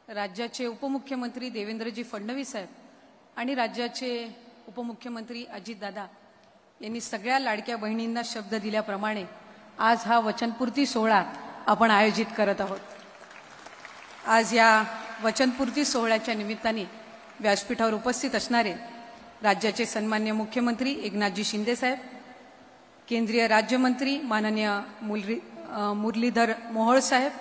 राज्याचे उपमुख्यमंत्री देवेंद्रजी फडणवीस साहेब आणि राज्याचे उपमुख्यमंत्री अजितदादा यांनी सगळ्या लाडक्या बहिणींना शब्द दिल्याप्रमाणे आज हा वचनपूर्ती सोहळा आपण आयोजित करत आहोत। आज या वचनपूर्ती सोहळ्याच्या निमित्ताने व्यासपीठावर उपस्थित असणारे राज्याचे सन्माननीय मुख्यमंत्री एकनाथजी शिंदे साहेब, केंद्रीय राज्यमंत्री माननीय मुरलीधर मोहोळ साहेब,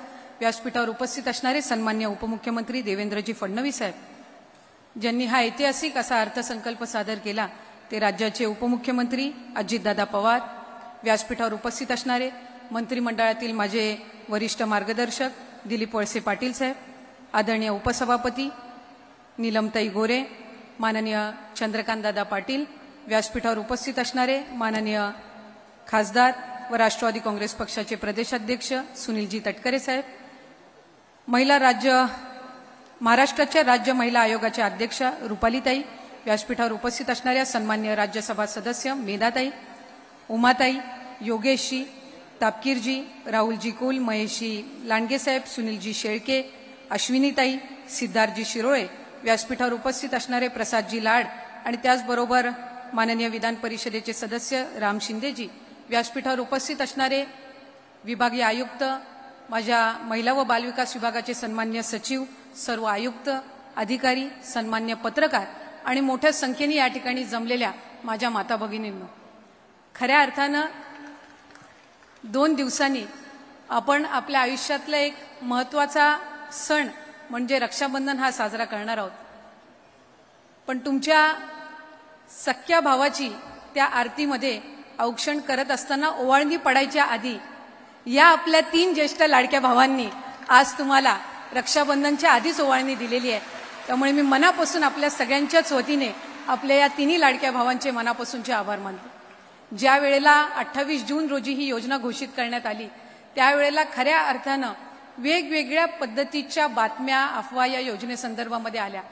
व्यासपीठावर उपस्थित असणारे सन्माननीय उपमुख्यमंत्री देवेंद्रजी फडणवीस साहेब, ज्यांनी हा ऐतिहासिक असा अर्थसंकल्प सादर केला ते राज्याचे उपमुख्यमंत्री अजितदादा पवार, व्यासपीठावर उपस्थित असणारे मंत्रिमंडळातील माझे वरिष्ठ मार्गदर्शक दिलीप वळसे पाटील साहेब, आदरणीय उपसभापती नीलमताई गोरे, माननीय चंद्रकांतदादा पाटील, व्यासपीठावर उपस्थित असणारे माननीय खासदार व राष्ट्रवादी काँग्रेस पक्षाचे प्रदेशाध्यक्ष सुनीलजी तटकरे साहेब, महाराष्ट्राच्या राज्य महिला आयोगाच्या अध्यक्षा रुपालीताई, व्यासपीठावर उपस्थित असणाऱ्या सन्माननीय राज्यसभा सदस्य मेधाताई, उमाताई, योगेशजी, तापकीरजी, राहुलजी कुल, महेशजी लांडगे साहेब, सुनीलजी शेळके, अश्विनीताई, सिद्धार्थजी शिरोळे, व्यासपीठावर उपस्थित असणारे प्रसादजी लाड आणि त्याचबरोबर माननीय विधान परिषदेचे सदस्य राम शिंदेजी, व्यासपीठावर उपस्थित असणारे विभागीय आयुक्त, माझ्या महिला व बालविकास विभागाचे सन्माननीय सचिव, सर्व आयुक्त, अधिकारी, सन्माननीय पत्रकार आणि मोठ्या संख्येने या ठिकाणी जमलेल्या माझ्या माता भगिनींनो, खऱ्या अर्थानं 2 दिवसांनी आपण आपल्या आयुष्यातला एक महत्त्वाचा सण म्हणजे रक्षाबंधन हा साजरा करणार आहोत। पण तुमच्या सख्या भावाची त्या आरतीमध्ये औक्षण करत असताना ओवाळणी पडायच्या आधी या आपल्या 3 ज्येष्ठ लाडक्या भावांनी आज तुम्हाला रक्षाबंधनच्या आधीच ओवाळणी दिलेली आहे। त्यामुळे मी मनापासून आपल्या सगळ्यांच्याच वतीने आपल्या या 3 लाडक्या भावांचे मनापासूनचे आभार मानतो। ज्या वेळेला 28 जून रोजी ही योजना घोषित करण्यात आली त्यावेळेला खऱ्या अर्थानं वेगवेगळ्या पद्धतीच्या बातम्या अफवा या योजनेसंदर्भामध्ये आल्या,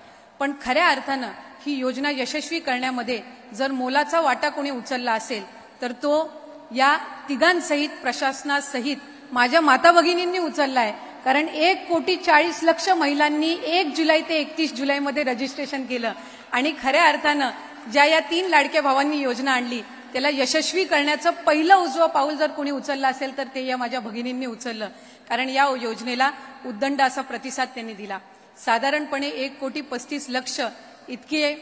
पण खऱ्या अर्थानं ही योजना यशस्वी करण्यामध्ये जर मोलाचा वाटा कोणी उचलला असेल तर तो या तिघांसहित प्रशासनासहित माझ्या माता भगिनींनी उचलला आहे। कारण 1,40,00,000 महिलांनी 1 जुलै ते 31 जुलैमध्ये रजिस्ट्रेशन केलं आणि खऱ्या अर्थानं ज्या या 3 लाडक्या भावांनी योजना आणली त्याला यशस्वी करण्याचं पहिलं उजवं पाऊल जर कोणी उचललं असेल तर ते या माझ्या भगिनींनी उचललं। कारण या योजनेला उद्दंड असा प्रतिसाद त्यांनी दिला। साधारणपणे 1,35,00,000 इतके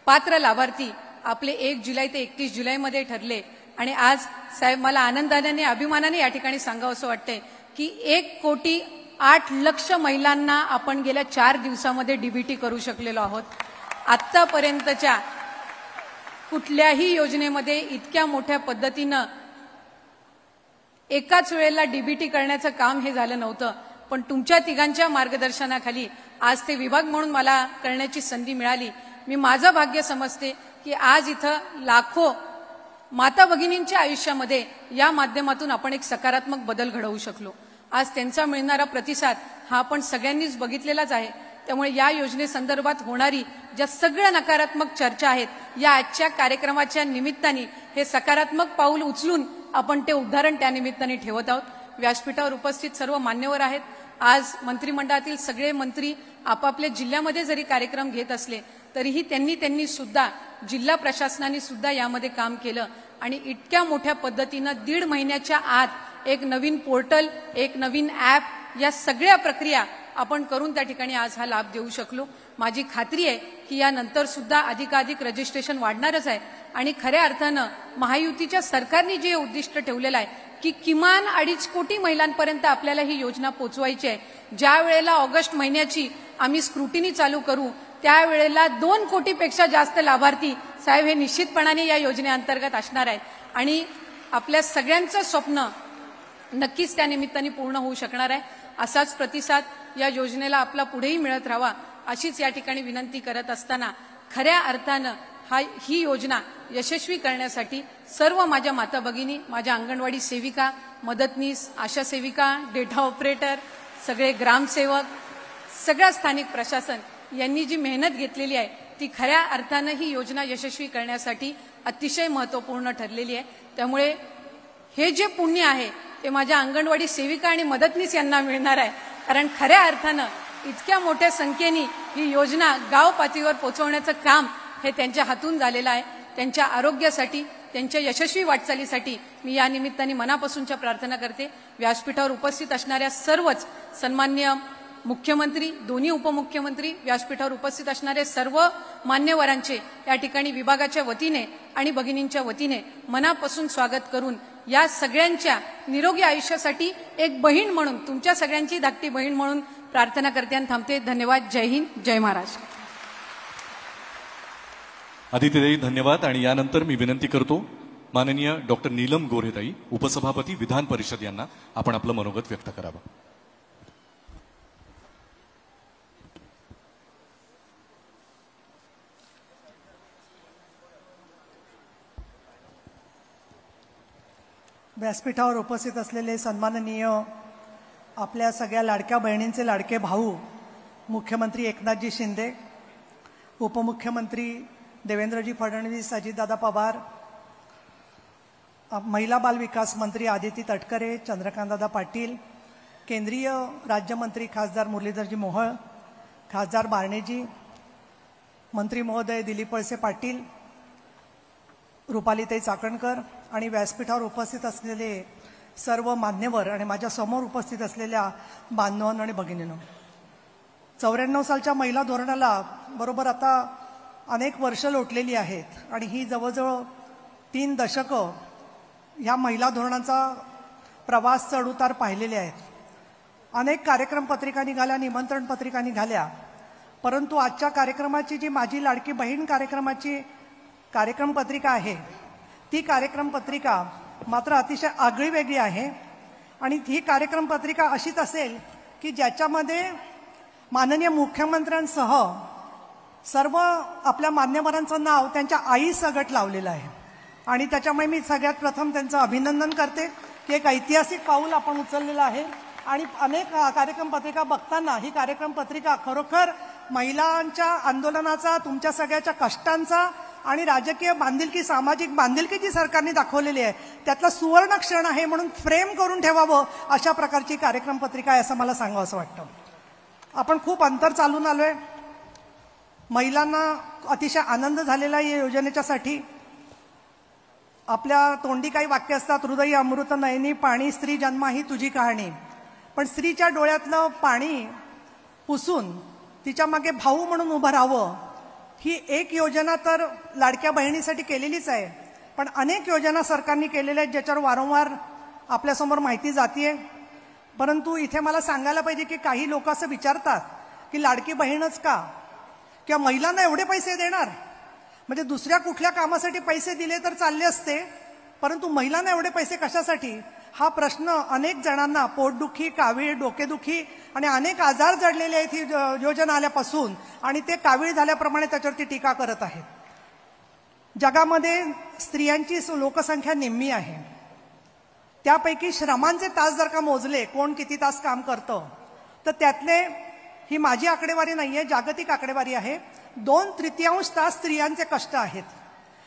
पात्र लाभार्थी आपले 1 जुलै ते 31 जुलैमध्ये ठरले आणि आज साहेब मला आनंदाने अभिमानाने या ठिकाणी सांगावंसं वाटतंय की 1,08,00,000 महिलांना आपण गेल्या 4 दिवसामध्ये डीबीटी करू शकलेलो आहोत। आत्तापर्यंतच्या कुठल्याही योजनेमध्ये इतक्या मोठ्या पद्धतीनं एकाच वेळेला डीबीटी करण्याचं काम हे झालं नव्हतं, पण तुमच्या तिघांच्या मार्गदर्शनाखाली आज ते विभाग म्हणून मला करण्याची संधी मिळाली। मी माझं भाग्य समजते की आज इथं लाखो माता भगिनींच्या आयुष्यामध्ये या माध्यमातून आपण एक सकारात्मक बदल घडवू शकलो। आज त्यांचा मिळणारा प्रतिसाद हा आपण सगळ्यांनीच बघितलेलाच आहे। त्यामुळे या योजनेसंदर्भात होणारी ज्या सगळ्या नकारात्मक चर्चा आहेत या आजच्या कार्यक्रमाच्या निमित्ताने हे सकारात्मक पाऊल उचलून आपण ते उदाहरण त्या निमित्ताने ठेवत आहोत। व्यासपीठावर उपस्थित सर्व मान्यवर आहेत। आज मंत्रिमंडळातील सगळे मंत्री आपापल्या जिल्ह्यामध्ये जरी कार्यक्रम घेत असले तरीही त्यांनी सुद्धा जिल्हा प्रशासनाने सुद्धा यामध्ये काम केलं आणि इतक्या मोठ्या पद्धतीनं 1.5 महिन्याच्या आत एक नवीन पोर्टल, एक नवीन ॲप, या सगळ्या प्रक्रिया आपण करून त्या ठिकाणी आज हा लाभ देऊ शकलो। माझी खात्री आहे की यानंतर सुद्धा अधिकाधिक रजिस्ट्रेशन वाढणारच आहे आणि खऱ्या अर्थानं महायुतीच्या सरकारने जे उद्दिष्ट ठेवलेलं आहे की किमान 2.5 कोटी महिलांपर्यंत आपल्याला ही योजना पोहोचवायची आहे। ज्या वेळेला ऑगस्ट महिन्याची आम्ही स्क्रुटिनी चालू करू त्यावेळेला 2 कोटीपेक्षा जास्त लाभार्थी साहेब हे निश्चितपणाने या योजनेअंतर्गत असणार आहेत आणि आपल्या सगळ्यांचं स्वप्न नक्कीच त्या निमित्ताने पूर्ण होऊ शकणार आहे। असाच प्रतिसाद या योजनेला आपला पुढेही मिळत राहावा अशीच या ठिकाणी विनंती करत असताना खऱ्या अर्थानं ही योजना यशस्वी करण्यासाठी सर्व माझ्या माता भगिनी, माझ्या अंगणवाडी सेविका, मदतनीस, आशा सेविका, डेटा ऑपरेटर, सगळे ग्रामसेवक, सगळ्या स्थानिक प्रशासन यांनी जी मेहनत घेतलेली आहे ती खऱ्या अर्थानं ही योजना यशस्वी करण्यासाठी अतिशय महत्त्वपूर्ण ठरलेली आहे। त्यामुळे हे जे पुण्य आहे ते माझ्या अंगणवाडी सेविका आणि मदतनीस यांना मिळणार आहे। कारण खऱ्या अर्थानं इतक्या मोठ्या संख्येने ही योजना गाव पातळीवर पोहोचवण्याचं काम हे त्यांच्या हातून झालेलं आहे। त्यांच्या आरोग्यासाठी, त्यांच्या यशस्वी वाटचालीसाठी मी या निमित्ताने मनापासूनच्या प्रार्थना करते। व्यासपीठावर उपस्थित असणाऱ्या सर्वच सन्माननीय मुख्यमंत्री, दोन्ही उपमुख्यमंत्री, व्यासपीठावर उपस्थित असणारे सर्व मान्यवरांचे या ठिकाणी विभागाच्या वतीने आणि भगिनींच्या वतीने मनापासून स्वागत करून या सगळ्यांच्या निरोगी आयुष्यासाठी एक बहीण म्हणून, तुमच्या सगळ्यांची धाकटी बहीण म्हणून प्रार्थना करते आणि थांबते। धन्यवाद। जय हिंद, जय महाराष्ट्र। आदित्यताई धन्यवाद। आणि यानंतर मी विनंती करतो माननीय डॉक्टर नीलम गोऱ्हेताई, उपसभापती विधान परिषद यांना आपण आपलं मनोगत व्यक्त करावं। व्यासपीठावर उपस्थित असलेले सन्माननीय आपल्या सगळ्या लाडक्या बहिणींचे लाडके भाऊ मुख्यमंत्री एकनाथजी शिंदे, उपमुख्यमंत्री देवेंद्रजी फडणवीस, अजितदादा पवार, महिला बाल विकास मंत्री आदिती तटकरे, चंद्रकांतदादा पाटील, केंद्रीय राज्यमंत्री खासदार मुरलीधरजी मोहोळ, खासदार बारणेजी, मंत्री महोदय दिलीप वळसे पाटील, रुपालीताई चाकणकर आणि व्यासपीठावर उपस्थित असलेले सर्व मान्यवर आणि माझ्या समोर उपस्थित असलेल्या बांधवांनो आणि भगिनींनो, 94 सालच्या महिला धोरणाला बरोबर आता अनेक वर्ष लोटलेली आहेत आणि ही जवळजवळ 3 दशकं ह्या महिला धोरणाचा प्रवास चढउतार पाहिलेले आहेत। अनेक कार्यक्रम पत्रिका निघाल्या, निमंत्रण पत्रिका निघाल्या, परंतु आजच्या कार्यक्रमाची जी माझी लाडकी बहीण कार्यक्रमाची कार्यक्रम पत्रिका आहे ती कार्यक्रम पत्रिका मात्र अतिशय आगळी वेगळी आहे। आणि ही कार्यक्रम पत्रिका अशीच असेल की ज्याच्यामध्ये माननीय मुख्यमंत्र्यांसह सर्व आपल्या मान्यवरांचं नाव त्यांच्या आई सगट लावलेलं आहे आणि त्याच्यामुळे मी सगळ्यात प्रथम त्यांचं अभिनंदन करते की एक ऐतिहासिक पाऊल आपण उचललेलं आहे। आणि अनेक कार्यक्रम पत्रिका बघताना ही कार्यक्रम पत्रिका खरोखर महिलांच्या आंदोलनाचा, तुमच्या सगळ्याच्या कष्टांचा आणि राजकीय बांधिलकी, सामाजिक बांधिलकी जी सरकारने दाखवलेली आहे त्यातला सुवर्ण क्षण आहे, म्हणून फ्रेम करून ठेवावं अशा प्रकारची कार्यक्रम पत्रिका आहे असं मला सांगावं असं वाटतं। आपण खूप अंतर चालून आलोय। महिलांना अतिशय आनंद झालेला आहे या योजनेच्यासाठी। आपल्या तोंडी काही वाक्य असतात, हृदयी अमृत नयनी पाणी, स्त्री जन्मा ही तुझी कहाणी, पण स्त्रीच्या डोळ्यातलं पाणी पुसून तिच्या मागे भाऊ म्हणून उभं राहावं ही एक योजना तर लाडक्या बहिणीसाठी केलेलीच आहे, पण अनेक योजना सरकारने केलेल्या आहेत ज्याच्यावर वारंवार आपल्यासमोर माहिती जातीये। परंतु इथे मला सांगायला पाहिजे की काही लोक असं विचारतात की लाडकी बहीणच का, किंवा महिलांना एवढे पैसे देणार, म्हणजे दुसऱ्या कुठल्या कामासाठी पैसे दिले तर चालले असते, परंतु महिलांना एवढे पैसे कशासाठी, हा प्रश्न अनेक जणांना पोटदुखी, कावीळ, डोकेदुखी आणि अनेक आजार जडलेले आहेत ही योजना आल्यापासून, आणि ते कावीळ झाल्याप्रमाणे त्याच्यावरती टीका करत आहेत। जगामध्ये स्त्रियांची लोकसंख्या निम्मी आहे, त्यापैकी श्रमांचे तास जर का मोजले कोण किती तास काम करतं तर त्यातले, ही माझी आकडेवारी नाहीये, जागतिक आकडेवारी आहे, 2/3 तास स्त्रियांचे कष्ट आहेत।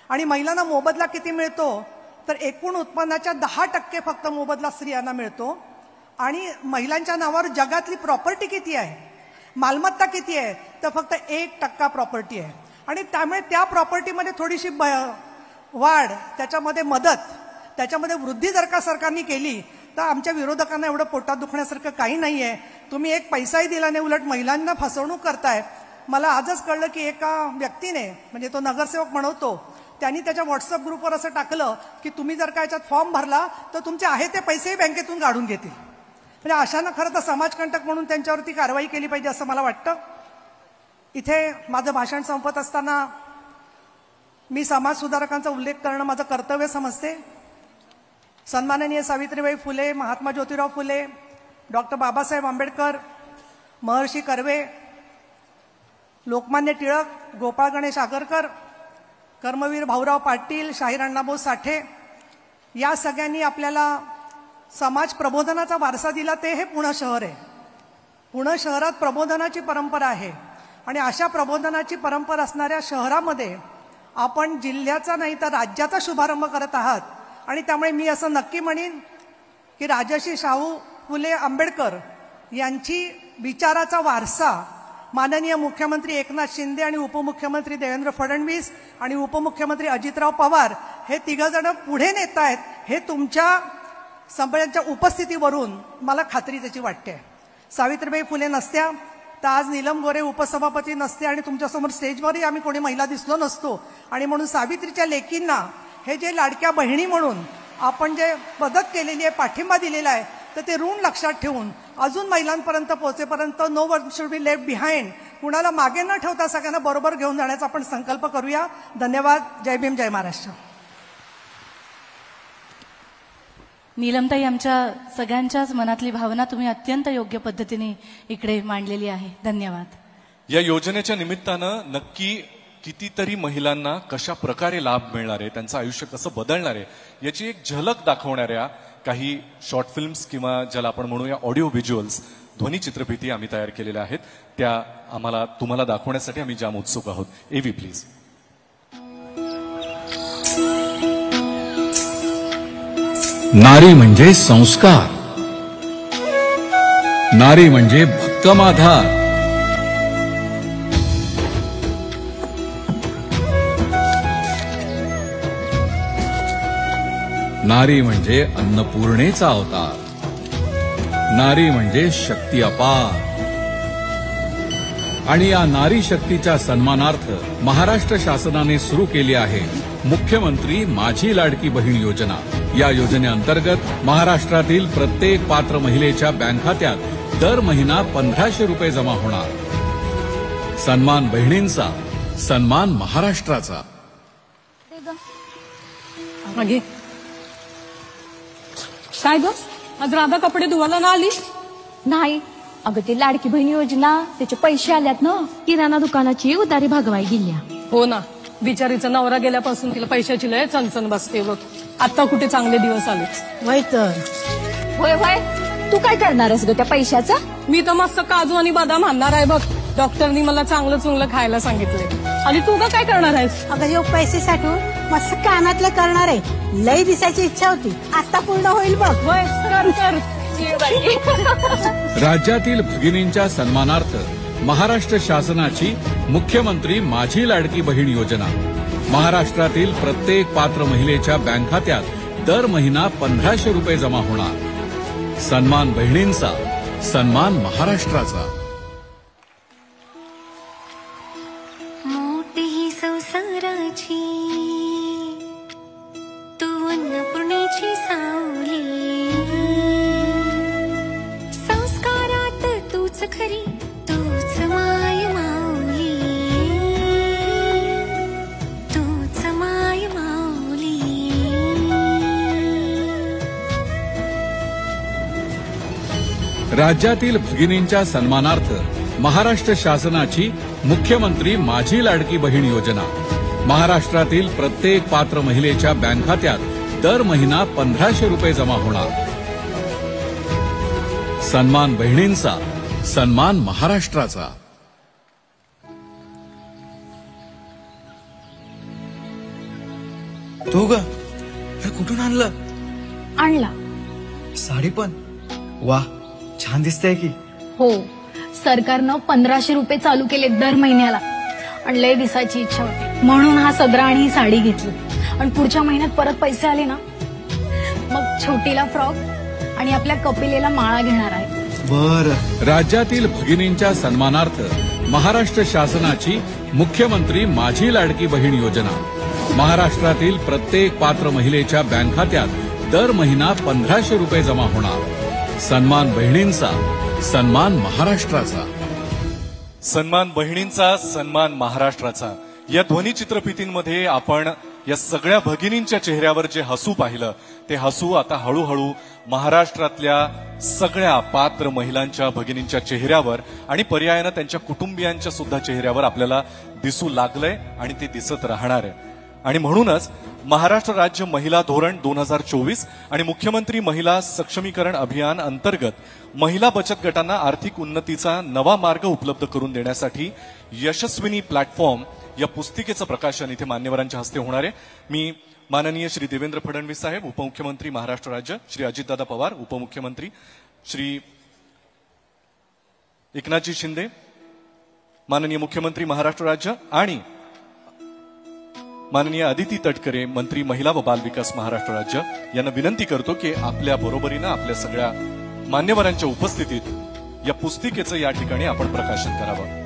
आणि महिलांना मोबदला किती मिळतो तर एकूण उत्पन्नाच्या 10% फक्त मोबदला स्त्रियांना मिळतो। आणि महिलांच्या नावावर जगातली प्रॉपर्टी किती आहे, मालमत्ता किती आहे तर फक्त 1% प्रॉपर्टी आहे। आणि त्यामुळे त्या प्रॉपर्टीमध्ये थोडीशी वाढ, त्याच्यामध्ये मदत, त्याच्यामध्ये वृद्धी जर का सरकारने केली तर आमच्या विरोधकांना एवढं पोटात दुखण्यासारखं काही नाहीये। तुम्ही एक पैसाही दिला नाही, उलट महिलांना फसवणूक करताय। मला आजच कळलं की एका व्यक्तीने, म्हणजे तो नगरसेवक म्हणतो, त्यांनी त्याच्या व्हॉट्सअप ग्रुपवर असं टाकलं की तुम्ही जर का याच्यात फॉर्म भरला तर तुमचे आहे ते पैसेही बँकेतून काढून घेतील। म्हणजे अशांना खरं तर समाजकंटक म्हणून त्यांच्यावरती कारवाई केली पाहिजे असं मला वाटतं। इथे माझं भाषण संपत असताना मी समाज सुधारकांचा उल्लेख करणं माझं कर्तव्य समजते। सन्माननीय सावित्रीबाई फुले, महात्मा ज्योतिराव फुले, डॉक्टर बाबासाहेब आंबेडकर, महर्षी कर्वे, लोकमान्य टिळक, गोपाळ गणेश आगरकर, कर्मवीर भाऊराव पाटील, शाहीर अण्णाभाऊ साठे, या सगळ्यांनी आपल्याला समाज प्रबोधनाचा वारसा दिला, ते हे पुणे शहर आहे। पुणे शहरात प्रबोधनाची परंपरा आहे आणि अशा प्रबोधनाची परंपरा असणाऱ्या शहरामध्ये आपण जिल्ह्याचा नाही तर राज्याचा शुभारंभ करत आहात। आणि त्यामुळे मी असं नक्की म्हणेन की राजर्षी शाहू फुले आंबेडकर यांची विचाराचा वारसा माननीय मुख्यमंत्री एकनाथ शिंदे आणि उपमुख्यमंत्री देवेंद्र फडणवीस आणि उपमुख्यमंत्री अजितराव पवार हे तिघजण पुढे नेत आहेत, हे तुमच्या सगळ्यांच्या उपस्थितीवरून मला खात्री त्याची वाटते. सावित्रीबाई फुले नसत्या तर आज नीलम गोरे उपसभापती नसते आणि तुमच्यासमोर स्टेजवरही आम्ही कोणी महिला दिसलो नसतो. आणि म्हणून सावित्रीच्या लेकींना हे जे लाडक्या बहिणी म्हणून आपण जे मदत केलेली आहे, पाठिंबा दिलेला आहे, तर ते ऋण लक्षात ठेवून अजून महिलांपर्यंत पोहोचेपर्यंत no one should be left behind, कुणाला मागे न ठेवता सगळ्यांना बरोबर घेऊन जाण्याचा आपण संकल्प करूया. धन्यवाद. जय भीम, जय महाराष्ट्र. नीलमताई, आमच्या सगळ्यांच्याच मनातली भावना तुम्ही अत्यंत योग्य पद्धतीने इकडे मांडलेली आहे. धन्यवाद. या योजनेच्या निमित्तानं नक्की कितीतरी महिलांना कशा प्रकारे लाभ मिळणार आहे, त्यांचं आयुष्य कसं बदलणार आहे याची एक झलक दाखवणाऱ्या काही शॉर्ट फिल्म्स किंवा ज्याला आपण म्हणूया ऑडिओ व्हिज्युअल्स, ध्वनी चित्रफिती आम्ही तयार केलेल्या आहेत. त्या आम्हाला तुम्हाला दाखवण्यासाठी आम्ही जाम उत्सुक आहोत. एव्ही प्लीज. नारी म्हणजे संस्कार, नारी म्हणजे भक्कम आधार, नारी म्हणजे अन्नपूर्णेचा अवतार, नारी म्हणजे शक्ती अपार. आणि या नारी शक्तीच्या सन्मानार्थ महाराष्ट्र शासनाने सुरू केली आहे मुख्यमंत्री माझी लाडकी बहीण योजना. या योजनेअंतर्गत महाराष्ट्रातील प्रत्येक पात्र महिलेच्या बँक खात्यात दर महिना 1500 रुपये जमा होणार. सन्मान बहिणींचा, सन्मान महाराष्ट्राचा. काय ग, आज राधा कपडे धुवायला ना आली? नाही अगं, ते लाडकी बहीण योजना त्याचे पैसे आल्यात ना, किराणा दुकानाची उधारी भागवाय गेल्या. हो ना, बिचारीचा नवरा गेल्यापासून तिला पैशाची लय चणचण बसते बघ. आता कुठे चांगले दिवस आले. वय तर होय होय. तू काय करणार आहेस ग त्या पैशाचा? मी तर मस्त काजू आणि बदाम आणणार आहे बघ. डॉक्टरनी मला चांगलं चुंगलं खायला सांगितलंय. आणि तू का काय करणार आहेस? अगं, योग पैसे साठवून मस्त कानातलं करणार आहे. लय दिसायची इच्छा होती, आता पूर्ण होईल बघ. वय कर कर. राज्यातील भगिनींच्या सन्मानार्थ महाराष्ट्र शासनाची मुख्यमंत्री माझी लाडकी बहीण योजना. महाराष्ट्रातील प्रत्येक पात्र महिलेच्या बँक खात्यात दर महिना 1500 रुपये जमा होणार. सन्मान बहिणींचा, सन्मान महाराष्ट्राचा. मोठी संसाराची तू अन्नपूर्णेची सावली, संस्कारात तूच खरी, तूच माय माऊली, तूच माय माऊली. राज्यातील भगिनींच्या सन्मानार्थ महाराष्ट्र शासनाची मुख्यमंत्री माझी लाडकी बहीण योजना. महाराष्ट्रातील प्रत्येक पात्र महिलेच्या बँक खात्यात दर महिना 1500 रुपये जमा होणार. सन्मान बहिणींचा, सन्मान महाराष्ट्राचा. तू ग हे कुठून आणलं? आणला. साडी पण वा, छान दिसतेय की. हो, सरकारनं 1500 रुपये चालू केले दर महिन्याला. आणि लय दिसायची इच्छा होती म्हणून हा सदरा आणि ही साडी घेतली. आणि पुढच्या महिन्यात परत पैसे आले ना, मग छोटीला फ्रॉक आणि आपल्या कपिलेला माळा घेणार आहे. बर. राज्यातील भगिनींच्या सन्मानार्थ महाराष्ट्र शासनाची मुख्यमंत्री माझी लाडकी बहीण योजना. महाराष्ट्रातील प्रत्येक पात्र महिलेच्या बँक खात्यात दर महिना 1500 रुपये जमा होणार. सन्मान बहिणींचा, सन्मान महाराष्ट्राचा. सन्मान बहिणींचा, सन्मान महाराष्ट्राचा. या ध्वनी चित्रफितींमध्ये आपण या सगळ्या भगिनींच्या चेहऱ्यावर जे हसू पाहिलं, ते हसू आता हळूहळू महाराष्ट्रातल्या सगळ्या पात्र महिलांच्या, भगिनींच्या चेहऱ्यावर आणि पर्यायानं त्यांच्या कुटुंबियांच्या सुद्धा चेहऱ्यावर आपल्याला दिसू लागलंय आणि ते दिसत राहणार आहे. आणि म्हणूनच महाराष्ट्र राज्य महिला धोरण 2024 आणि मुख्यमंत्री महिला सक्षमीकरण अभियान अंतर्गत महिला बचत गटांना आर्थिक उन्नतीचा नवा मार्ग उपलब्ध करून देण्यासाठी यशस्विनी प्लॅटफॉर्म या पुस्तिकेचं प्रकाशन इथे मान्यवरांच्या हस्ते होणार आहे. मी माननीय श्री देवेंद्र फडणवीस साहेब, उपमुख्यमंत्री महाराष्ट्र राज्य, श्री अजितदादा पवार उपमुख्यमंत्री, श्री एकनाथजी शिंदे, माननीय मुख्यमंत्री महाराष्ट्र राज्य आणि माननीय अदिती तटकरे, मंत्री महिला व बाल विकास महाराष्ट्र राज्य यांना विनंती करतो की आपल्या बरोबरीनं आपल्या सगळ्या मान्यवरांच्या उपस्थितीत या पुस्तिकेचं या ठिकाणी आपण प्रकाशन करावं.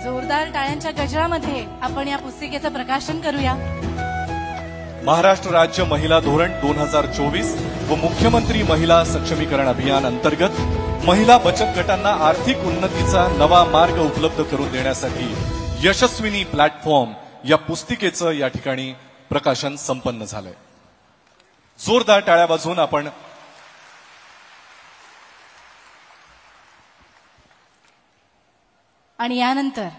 जोरदार टाळ्यांच्या गजरामध्ये आपण या पुस्तिकेचं प्रकाशन करूया. महाराष्ट्र राज्य महिला धोरण 2024 व मुख्यमंत्री महिला सक्षमीकरण अभियान अंतर्गत महिला बचत गटांना आर्थिक उन्नतीचा नवा मार्ग उपलब्ध करून देण्यासाठी यशस्विनी प्लॅटफॉर्म या पुस्तिकेचं या ठिकाणी प्रकाशन संपन्न झालंय. जोरदार टाळ्या वाजवून आपण आणि यानंतर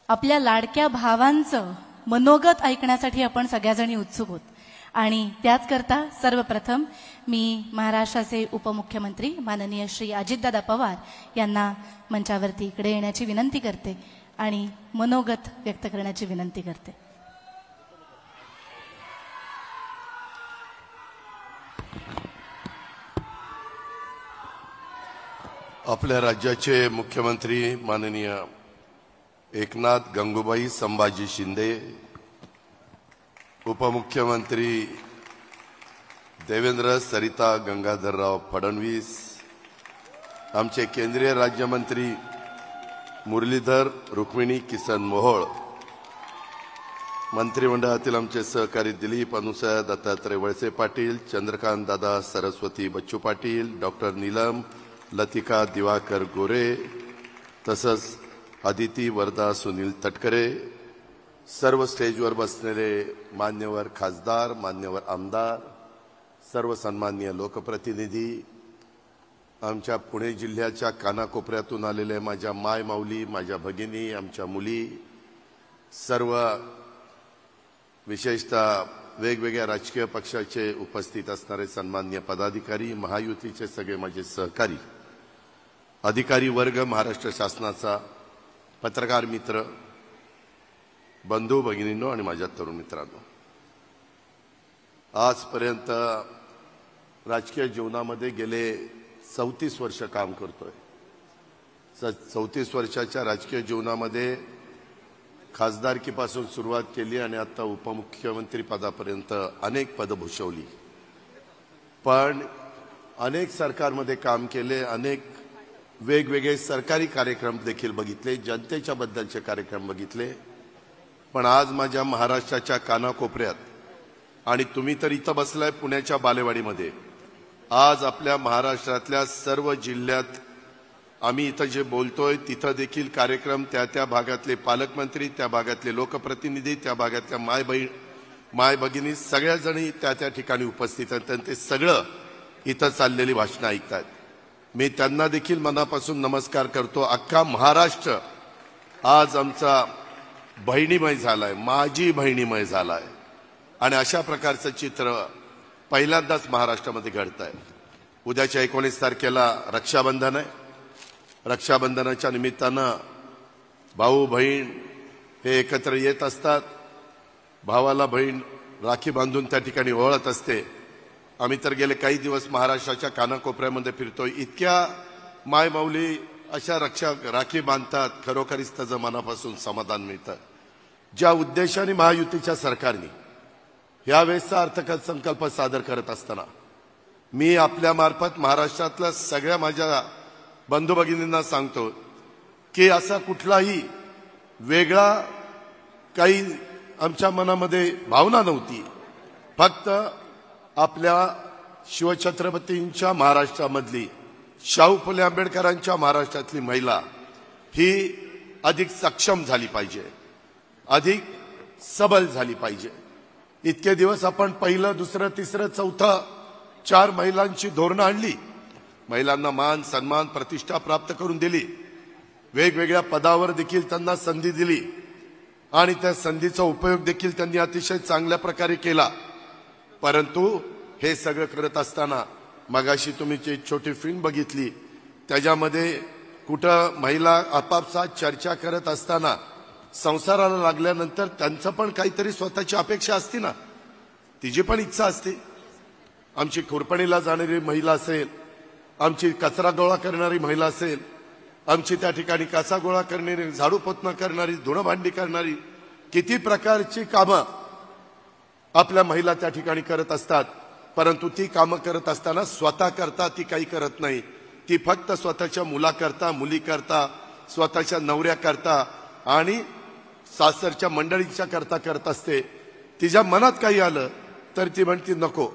आपल्या लाडक्या भावांचं मनोगत ऐकण्यासाठी आपण सगळ्याजणी उत्सुक आहोत. आणि त्याचकरता सर्वप्रथम मी महाराष्ट्राचे उपमुख्यमंत्री माननीय श्री अजितदादा पवार यांना मंचावरती इकडे येण्याची विनंती करते आणि मनोगत व्यक्त करण्याची विनंती करते. आपल्या राज्याचे मुख्यमंत्री माननीय एकनाथ गंगूबाई संभाजी शिंदे, उपमुख्यमंत्री देवेंद्र सरिता गंगाधरराव फडणवीस, आमचे केंद्रीय राज्यमंत्री मुरलीधर रुक्मिणी किसन मोहोळ, मंत्रिमंडळातील आमचे सहकारी दिलीप अनुसया दत्तात्रय वळसे पाटील, चंद्रकांत दादा सरस्वती बच्चू पाटील, डॉक्टर नीलम लतिका दिवाकर गोरे, तसंच अदिती वरदा सुनील तटकरे, सर्व स्टेजवर बसलेले मान्यवर खासदार, मान्यवर आमदार, सर्व सन्माननीय लोकप्रतिनिधी, आमच्या पुणे जिल्ह्याच्या कानाकोपऱ्यातून आलेले माझ्या माय माऊली, माझ्या भगिनी, आमच्या मुली, सर्व विशेषतः वेगवेगळ्या राजकीय पक्षाचे उपस्थित असणारे सन्माननीय पदाधिकारी, महायुतीचे सगळे माझे सहकारी, अधिकारी वर्ग, महाराष्ट्र शासनाचा, पत्रकार मित्र, बंधू भगिनींनो आणि माझ्या तरुण मित्रांनो, आजपर्यंत राजकीय जीवनामध्ये गेले 34 वर्ष काम करतोय. 34 वर्षाच्या राजकीय जीवनामध्ये खासदारकीपासून सुरुवात केली आणि आता उपमुख्यमंत्री पदापर्यंत अनेक पदं भूषवली. पण अनेक सरकारमध्ये काम केले, अनेक वेगवेगळे सरकारी कार्यक्रम देखील बघितले, जनतेच्या बद्दलचे कार्यक्रम बघितले. पण आज माझ्या महाराष्ट्राच्या कानाकोपऱ्यात, आणि तुम्ही तर इथं बसलाय पुण्याच्या बालेवाडीमध्ये, आज आपल्या महाराष्ट्रातल्या सर्व जिल्ह्यात आम्ही इथं जे बोलतोय तिथं देखील कार्यक्रम, त्या भागातले पालकमंत्री, त्या भागातले लोकप्रतिनिधी, त्या भागातल्या माय भगिनी सगळ्याजणी त्या ठिकाणी उपस्थित आहेत. आणि ते सगळं इथं चाललेली भाषणं ऐकतात. मी त्यांना देखील मनापासून नमस्कार करतो. अख्खा महाराष्ट्र आज आमचा बहिणीमय झालाय, माझी बहिणीमय झालाय. आणि अशा प्रकारचं चित्र पहिल्यांदाच महाराष्ट्रामध्ये घडत आहे. उद्याच्या 19 तारखेला रक्षाबंधन आहे. रक्षाबंधनाच्या निमित्तानं भाऊ बहीण हे एकत्र येत असतात. भावाला बहीण राखी बांधून त्या ठिकाणी ओवाळत असते. आम्ही तर गेले काही दिवस महाराष्ट्राच्या कानाकोपऱ्यामध्ये फिरतोय. इतक्या मायमाऊली अशा राखी बांधतात, खरोखरीच त्याचं मनापासून समाधान मिळतं. ज्या उद्देशाने महायुतीच्या सरकारने यावेळेसचा अर्थसंकल्प सादर करत असताना मी आपल्या मार्फत महाराष्ट्रातल्या सगळ्या माझ्या बंधू भगिनींना सांगतो की असा कुठलाही वेगळा काही आमच्या मनामध्ये भावना नव्हती. फक्त आपल्या शिवछत्रपतींच्या महाराष्ट्रामधली, शाहू फुले आंबेडकरांच्या महाराष्ट्रातली महिला ही अधिक सक्षम झाली पाहिजे, अधिक सबल झाली पाहिजे. इतके दिवस आपण पहिलं, दुसरं, तिसरं, चौथं 4 महिलांची धोरणं आणली. महिलांना मान, सन्मान, प्रतिष्ठा प्राप्त करून दिली. वेगवेगळ्या पदावर देखील त्यांना संधी दिली आणि त्या संधीचा उपयोग देखील त्यांनी अतिशय चांगल्या प्रकारे केला. परंतु हे सगळं करत असताना मगाशी तुम्ही जी छोटी फिल्म बघितली त्याच्यामध्ये कुठं महिला आपापसात चर्चा करत असताना संसाराला लागल्यानंतर त्यांचं पण काहीतरी स्वतःची अपेक्षा असते ना, तिची पण इच्छा असते. आमची खुरपणीला जाणारी महिला असेल आमची कचरा गोळा करणारी महिला असेल, आमची त्या ठिकाणी कचरा गोळा करणारी, झाडू पोतना करणारी, धुणं भांडी करणारी, किती प्रकारची कामं आपल्या महिला त्या ठिकाणी करत असतात. परंतु ती कामं करत असताना स्वतः करता ती काही करत नाही. ती फक्त स्वतःच्या मुलाकरता, मुलीकरता, स्वतःच्या नवऱ्याकरता आणि सासरच्या मंडळीच्या करता करत असते. तिच्या मनात काही आलं तर ती म्हणते नको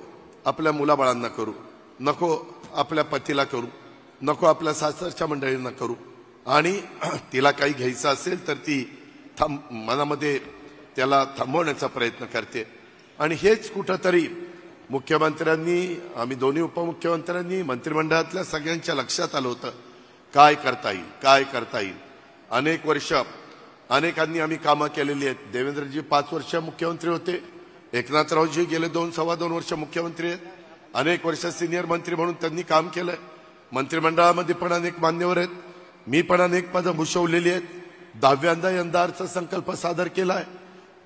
आपल्या मुलाबाळांना करू, नको आपल्या पतीला करू, नको आपल्या सासरच्या मंडळींना करू. आणि तिला काही घ्यायचं असेल तर ती मनामध्ये त्याला थांबवण्याचा प्रयत्न करते. आणि हेच कुठंतरी मुख्यमंत्र्यांनी, आम्ही दोन्ही उपमुख्यमंत्र्यांनी, मंत्रिमंडळातल्या सगळ्यांच्या लक्षात आलं होतं काय करता येईल, काय करता येईल. अनेक वर्ष अनेकांनी आम्ही कामं केलेली आहेत. देवेंद्रजी 5 वर्ष मुख्यमंत्री होते, एकनाथरावजी गेले 2-2.25 वर्ष मुख्यमंत्री आहेत. अनेक वर्ष सिनियर मंत्री म्हणून त्यांनी काम केलंय. मंत्रिमंडळामध्ये पण अनेक मान्यवर आहेत, मी पण अनेक पदं भूषवलेली आहेत. 10व्यांदा यंदा अर्थसंकल्प सादर केलाय.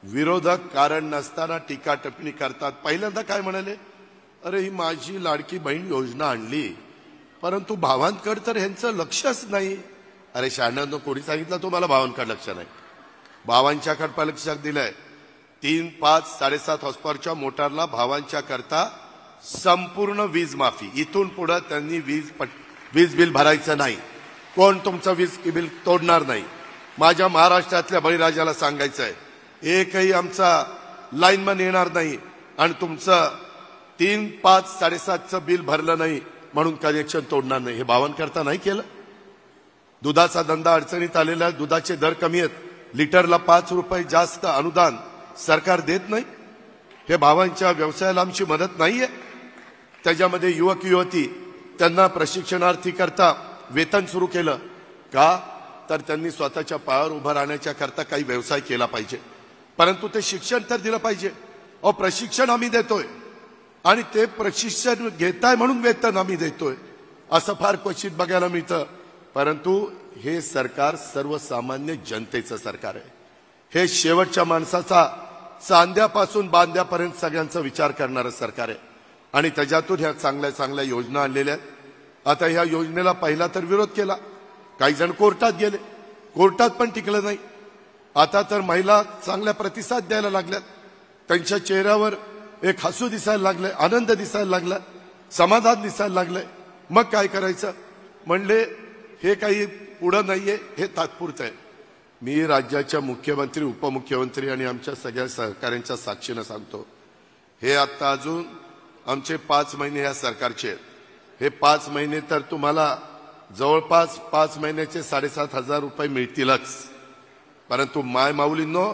विरोधक कारण नसताना टीका टिप्पणी करतात. पहिल्यांदा काय म्हणाले, अरे ही माझी लाडकी बहीण योजना आणली, परंतु भावांकडे तर ह्यांचं लक्षच नाही. अरे शहाण्यांनो, कोणी सांगितलं तुम्हाला भावांकडे लक्ष नाही? भावांच्याकडे लक्ष दिलंय. 3, 5, 7.5 हॉर्सपॉवरच्या मोटारला भावांच्या करता संपूर्ण वीज माफी. इथून पुढे त्यांनी वीज बिल भरायचं नाही. कोण तुमचं वीज बिल तोडणार नाही. माझ्या महाराष्ट्रातल्या बळीराजाला सांगायचं आहे, एकही आमचा लाईनमन येणार नाही आणि तुमचं 3, 5, 7.5चं बिल भरलं नाही म्हणून कनेक्शन तोडणार नाही. हे भावांकरता नाही केलं. दुधाचा धंदा अडचणीत आलेला आहे, दुधाचे दर कमी आहेत, लिटरला 5 रुपये जास्त अनुदान सरकार देत नाही. हे भावांच्या व्यवसायाला आमची मदत नाहीये. त्याच्यामध्ये युवक युवती त्यांना प्रशिक्षणार्थी करता वेतन सुरू केलं का, तर त्यांनी स्वतःच्या पायावर उभं राहण्याच्या करता काही व्यवसाय केला पाहिजे. परंतु ते शिक्षण तर दिलं पाहिजे. प्रशिक्षण आम्ही देतोय आणि ते प्रशिक्षण घेताय म्हणून वेतन आम्ही देतोय, असं फार क्वचित बघायला मिळतं. परंतु हे सरकार सर्वसामान्य जनतेचं सरकार आहे. हे शेवटच्या माणसाचा चांद्यापासून बांध्यापर्यंत सगळ्यांचा विचार करणारं सरकार आहे. आणि त्याच्यातून ह्या चांगल्या चांगल्या योजना आणलेल्या आहेत. आता ह्या योजनेला पहिला तर विरोध केला, काही जण कोर्टात गेले, कोर्टात पण टिकलं नाही. आता तर महिला चांगल्या प्रतिसाद द्यायला लागल्यात, त्यांच्या चेहऱ्यावर एक हसू दिसायला लागलंय, आनंद दिसायला लागलाय, समाधान दिसायला लागलंय. मग काय करायचं म्हणले, हे काही पुढं नाहीये, हे तात्पुरतं आहे. मी राज्याच्या मुख्यमंत्री, उपमुख्यमंत्री आणि आमच्या सगळ्या सहकाऱ्यांच्या साक्षीनं सांगतो, हे आता अजून आमचे 5 महिने ह्या सरकारचे आहेत. हे 5 महिने तर तुम्हाला जवळपास 5 महिन्याचे 7,500 रुपये मिळतीलच. परंतु माय माऊलींनो,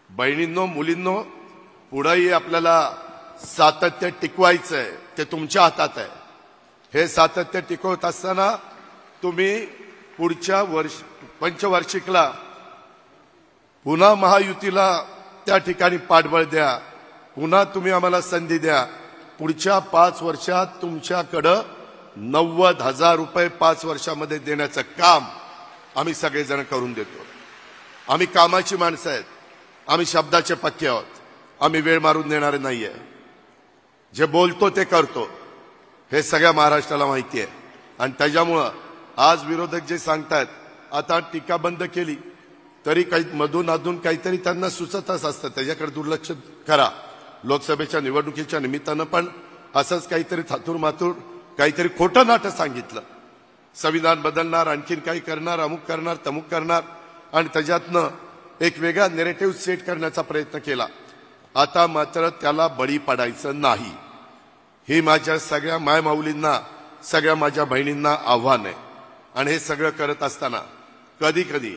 बहिणींनो, मुलींनो, पुढेही आपल्याला सातत्य टिकवायचं आहे. ते तुमच्या हातात आहे. हे सातत्य टिकवत असताना तुम्ही पुढच्या पंचवार्षिकला पुन्हा महायुतीला त्या ठिकाणी पाठबळ द्या. पुन्हा तुम्ही आम्हाला संधी द्या. पुढच्या 5 वर्षात तुमच्याकडं 90,000 रुपये 5 वर्षामध्ये देण्याचं काम आम्ही सगळेजण करून देतो. आम्ही कामाची माणसं आहेत, आम्ही शब्दाचे पक्के आहोत, आम्ही वेळ मारून देणारे नाहीये. जे बोलतो ते करतो, हे सगळ्या महाराष्ट्राला माहिती आहे. आणि त्याच्यामुळं आज विरोधक जे सांगतायत, आता टीका बंद केली तरी काही मधून अधून काहीतरी त्यांना सुचतच असतं, त्याच्याकडे दुर्लक्ष करा. लोकसभेच्या निवडणुकीच्या निमित्तानं पण असंच काहीतरी थातूर मातूर काहीतरी खोटं नाटक सांगितलं. संविधान बदलणार, आणखीन काही करणार, अमुक करणार, तमुक करणार, आणि त्याच्यातनं एक वेगळा नेरेटिव्ह सेट करण्याचा प्रयत्न केला. आता मात्र त्याला बळी पडायचं नाही. ही माझ्या सगळ्या मायमाऊलींना, सगळ्या माझ्या बहिणींना आव्हान आहे. आणि हे सगळं करत असताना कधी कधी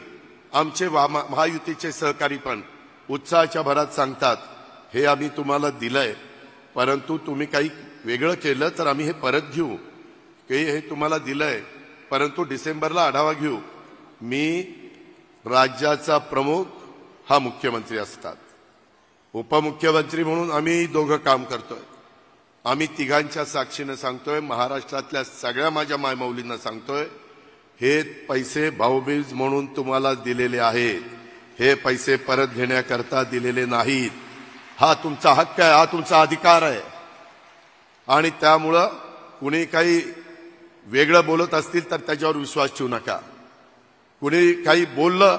आमचे महायुतीचे सहकारी पण उत्साहाच्या भरात सांगतात, हे आम्ही तुम्हाला दिलंय, परंतु तुम्ही काही वेगळं केलं तर आम्ही हे परत घेऊ. हे तुम्हाला दिलंय, परंतु डिसेंबरला आढावा घेऊ. मी राज्याचा प्रमुख हा मुख्यमंत्री असतात, उपमुख्यमंत्री म्हणून आम्ही दोघं काम करतोय. आम्ही तिघांच्या साक्षीनं सांगतोय, महाराष्ट्रातल्या सगळ्या माझ्या मायमाऊलींना सांगतोय, हे पैसे भाऊबीज म्हणून तुम्हाला दिलेले आहेत. हे पैसे परत घेण्याकरता दिलेले नाहीत. हा तुमचा हक्क आहे, हा तुमचा अधिकार आहे. आणि त्यामुळं कुणी काही वेगळं बोलत असतील तर त्याच्यावर विश्वास ठेवू नका. कुणी काही बोललं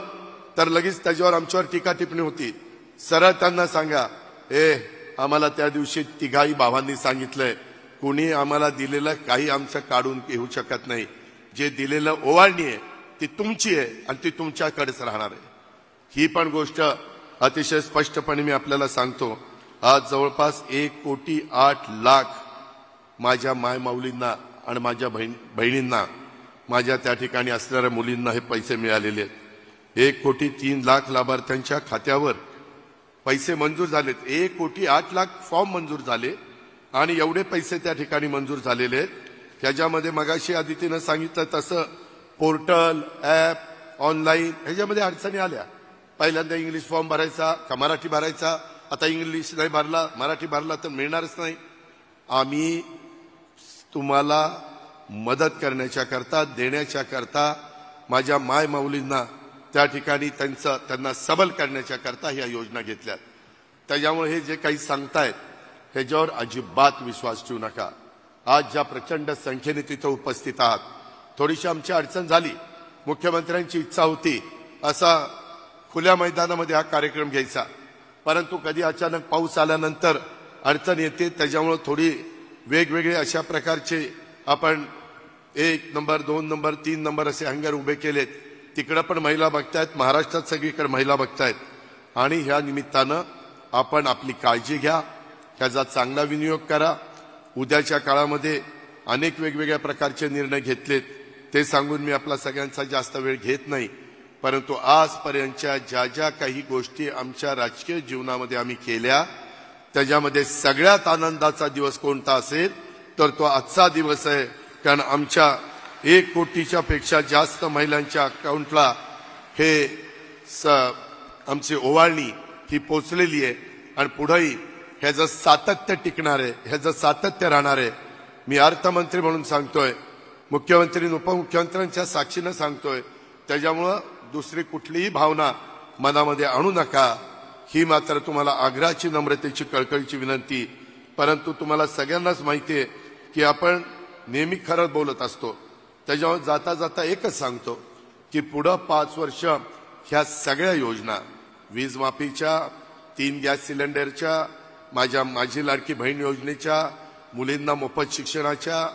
तर लगेच त्याच्यावर आमच्यावर टीका टिप्पणी होती. सरळ त्यांना सांगा, आम्हाला त्या दिवशी तिघाही भावांनी सांगितलंय, कुणी आम्हाला दिलेलं काही आमचं काढून घेऊ शकत नाही. जे दिलेलं ओवाळणी आहे ती तुमची आहे आणि ती तुमच्याकडेच राहणार आहे. ही पण गोष्ट अतिशय स्पष्टपणे मी आपल्याला सांगतो. आज जवळपास 1,08,00,000 माझ्या मायमाऊलींना आणि माझ्या बहिणींना, माझ्या त्या ठिकाणी असणाऱ्या मुलींना हे पैसे मिळालेले आहेत. 1,03,00,000 लाभार्थ्यांच्या खात्यावर पैसे मंजूर झालेत. 1,08,00,000 फॉर्म मंजूर झाले आणि एवढे पैसे त्या ठिकाणी मंजूर झालेले आहेत. त्याच्यामध्ये मगाशी आदितीनं सांगितलं तसं पोर्टल, ॲप, ऑनलाईन ह्याच्यामध्ये अडचणी आल्या. पहिल्यांदा इंग्लिश फॉर्म भरायचा का मराठी भरायचा, आता इंग्लिश नाही भरला मराठी भरला तर मिळणारच नाही. आम्ही तुम्हाला मदत करण्याच्या करता, देण्याच्या करता, माझ्या मायमाऊलींना त्या ठिकाणी त्यांना सबल करण्याच्या करता ह्या योजना घेतल्यात. त्याच्यामुळे हे जे काही सांगतायत ह्याच्यावर अजिबात विश्वास ठेवू नका. आज ज्या प्रचंड संख्येने तिथं उपस्थित आहात, थोडीशी आमची अडचण झाली. मुख्यमंत्र्यांची इच्छा होती असा खुल्या मैदानामध्ये हा कार्यक्रम घ्यायचा, परंतु कधी अचानक पाऊस आल्यानंतर अडचण येते. त्याच्यामुळे थोडी वेगवेगळे अशा प्रकारचे आपण 1 नंबर 2 नंबर 3 नंबर असे हँगर उभे केलेत. तिकडं पण महिला बघतायत, महाराष्ट्रात सगळीकडे महिला बघतायत. आणि ह्या निमित्तानं आपण आपली काळजी घ्या, त्याचा चांगला विनियोग करा. उद्याच्या काळामध्ये अनेक वेगवेगळ्या प्रकारचे निर्णय घेतलेत, ते सांगून मी आपला सगळ्यांचा जास्त वेळ घेत नाही. परंतु आजपर्यंतच्या ज्या ज्या काही गोष्टी आमच्या राजकीय जीवनामध्ये आम्ही केल्या, त्याच्यामध्ये सगळ्यात आनंदाचा दिवस कोणता असेल तर तो आजचा दिवस आहे. कारण आमच्या 1 कोटीच्या पेक्षा जास्त महिलांच्या अकाउंटला हे आमची ओवाळणी ही पोचलेली आहे आणि पुढेही ह्याचं सातत्य टिकणार आहे, ह्याचं सातत्य राहणार आहे. मी अर्थमंत्री म्हणून सांगतोय, मुख्यमंत्री आणि उपमुख्यमंत्र्यांच्या साक्षीनं सांगतोय. त्याच्यामुळं दुसरी कुठलीही भावना मनामध्ये आणू नका. ही मात्र तुम्हाला आग्रहाची, नम्रतेची, कळकळीची विनंती. परंतु तुम्हाला सगळ्यांनाच माहिती आहे की आपण नेहमी खरं बोलत असतो. त्याच्यामुळे जाता जाता एकच सांगतो की पुढं 5 वर्ष ह्या सगळ्या योजना, वीज माफीच्या, 3 गॅस सिलेंडरच्या, माझी लाडकी बहीण योजनेच्या, मुलींना मोफत शिक्षणाच्या,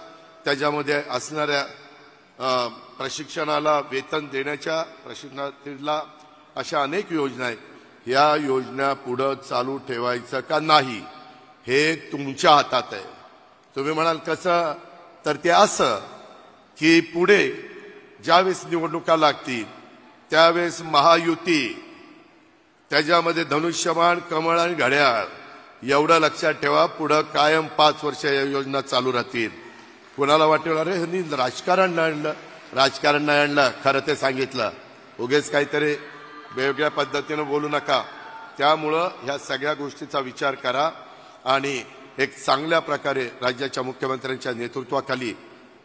त्याच्यामध्ये असणाऱ्या प्रशिक्षणाला वेतन देण्याच्या, प्रशिक्षणाला, अशा अनेक योजना आहेत. या योजना पुढं चालू ठेवायचं का नाही हे तुमच्या हातात आहे. तुम्ही म्हणाल कसं, तर ते असं की पुढे ज्यावेळेस निवडणुका लागतील त्यावेळेस महायुती, त्याच्यामध्ये धनुष्यबाण, कमळ आणि घड्याळ, एवढं लक्षात ठेवा. पुढं कायम 5 वर्ष या योजना चालू राहतील. कुणाला वाटेल अरे ह्यांनी राजकारण नाही आणलं, खरं ते सांगितलं. उगेच काहीतरी वेगवेगळ्या पद्धतीनं बोलू नका. त्यामुळं ह्या सगळ्या गोष्टीचा विचार करा आणि एक चांगल्या प्रकारे राज्याच्या मुख्यमंत्र्यांच्या नेतृत्वाखाली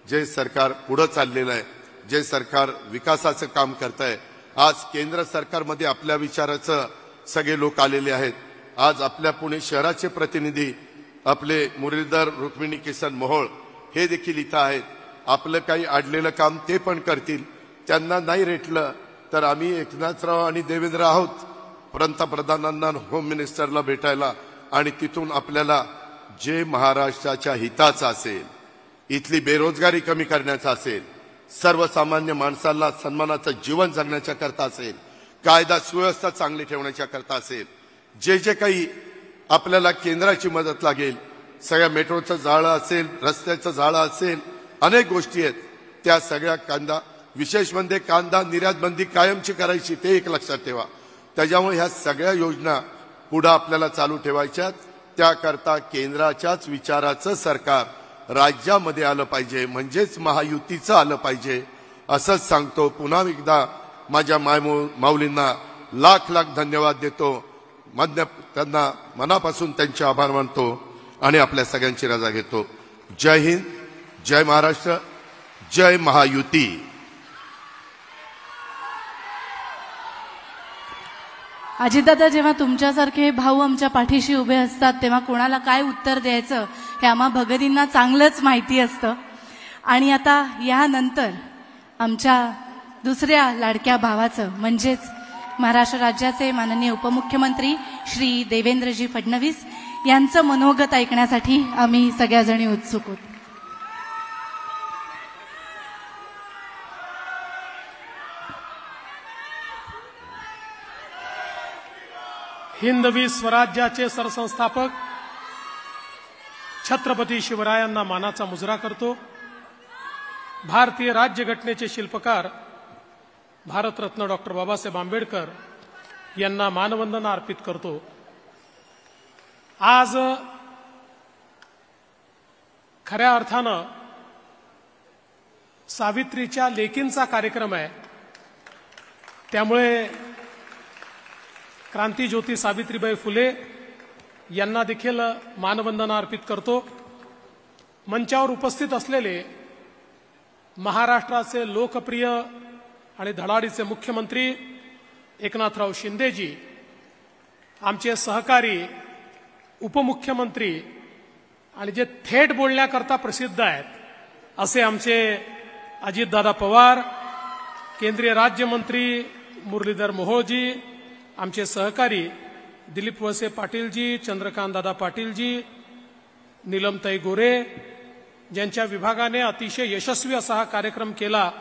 जे सरकार पुढं चाललेलं आहे, जे सरकार विकासाचं काम करत आहे. आज केंद्र सरकारमध्ये आपल्या विचाराचं सगळे लोक आलेले आहेत. आज आपल्या पुणे शहराचे प्रतिनिधी आपले मुरलीधर रुक्मिणी किसन मोहोळ हे देखील इथं आहेत. आपलं काही अडलेलं काम ते पण करतील. त्यांना नाही रेटलं तर आम्ही एकनाथराव आणि देवेंद्र आहोत पंतप्रधानांना, होम मिनिस्टरला भेटायला आणि तिथून आपल्याला जे महाराष्ट्राच्या हिताचं असेल, इथली बेरोजगारी कमी करण्याचं असेल, सर्वसामान्य माणसाला सन्मानाचं जीवन जगण्याच्या करता असेल, कायदा सुव्यवस्था चांगली ठेवण्याच्या करता असेल, जे जे काही आपल्याला केंद्राची मदत लागेल, सगळ्या मेट्रोचं जाळं असेल, रस्त्याचं जाळं असेल, अनेक गोष्टी आहेत. त्या सगळ्या कांदा, विशेष म्हणजे कांदा निर्यात बंदी कायमची करायची, ते एक लक्षात ठेवा. त्याच्यामुळे ह्या सगळ्या योजना पुढे आपल्याला चालू ठेवायच्यात. त्याकरता केंद्राच्याच विचाराचं सरकार राज्यामध्ये आलं पाहिजे, म्हणजेच महायुतीचं आलं पाहिजे असंच सांगतो. पुन्हा एकदा माझ्या माऊलींना लाख लाख धन्यवाद देतो. त्यांना मनापासून त्यांचे आभार मानतो आणि आपल्या सगळ्यांची रजा घेतो. जय हिंद, जय महाराष्ट्र, जय महायुती. अजितदादा, जेव्हा तुमच्यासारखे भाऊ आमच्या पाठीशी उभे असतात तेव्हा कोणाला काय उत्तर द्यायचं हे आम्हा भगिनींना चांगलंच माहिती असतं. आणि आता यानंतर आमच्या दुसऱ्या लाडक्या भावाचं म्हणजेच महाराष्ट्र राज्याचे माननीय उपमुख्यमंत्री श्री देवेंद्रजी फडणवीस यांचं मनोगत ऐकण्यासाठी आम्ही सगळ्याजणी उत्सुक आहोत. हिंदवी स्वराज्याचे सरसंस्थापक छत्रपती शिवरायांना मानाचा मुजरा करतो. भारतीय राज्यघटनेचे शिल्पकार भारतरत्न डॉक्टर बाबासाहेब आंबेडकर यांना मानवंदना अर्पित करतो. आज खऱ्या अर्थानं सावित्रीच्या लेकींचा कार्यक्रम आहे. त्यामुळे क्रांतीज्योती सावित्रीबाई फुले यांना देखील मानवंदना अर्पित करतो. मंचावर उपस्थित असलेले महाराष्ट्राचे लोकप्रिय आणि धडाडीचे मुख्यमंत्री एकनाथराव शिंदेजी, आमचे सहकारी उपमुख्यमंत्री आणि जे थेट बोलण्याकरता प्रसिद्ध आहेत असे आमचे अजितदादा पवार, केंद्रीय राज्यमंत्री मुरलीधर मोहोळजी, आमचे सहकारी दिलीप वळसे पाटीलजी, चंद्रकांतदादा पाटीलजी, नीलमताई गोरे, ज्यांच्या विभागाने अतिशय यशस्वी असा हा कार्यक्रम केला,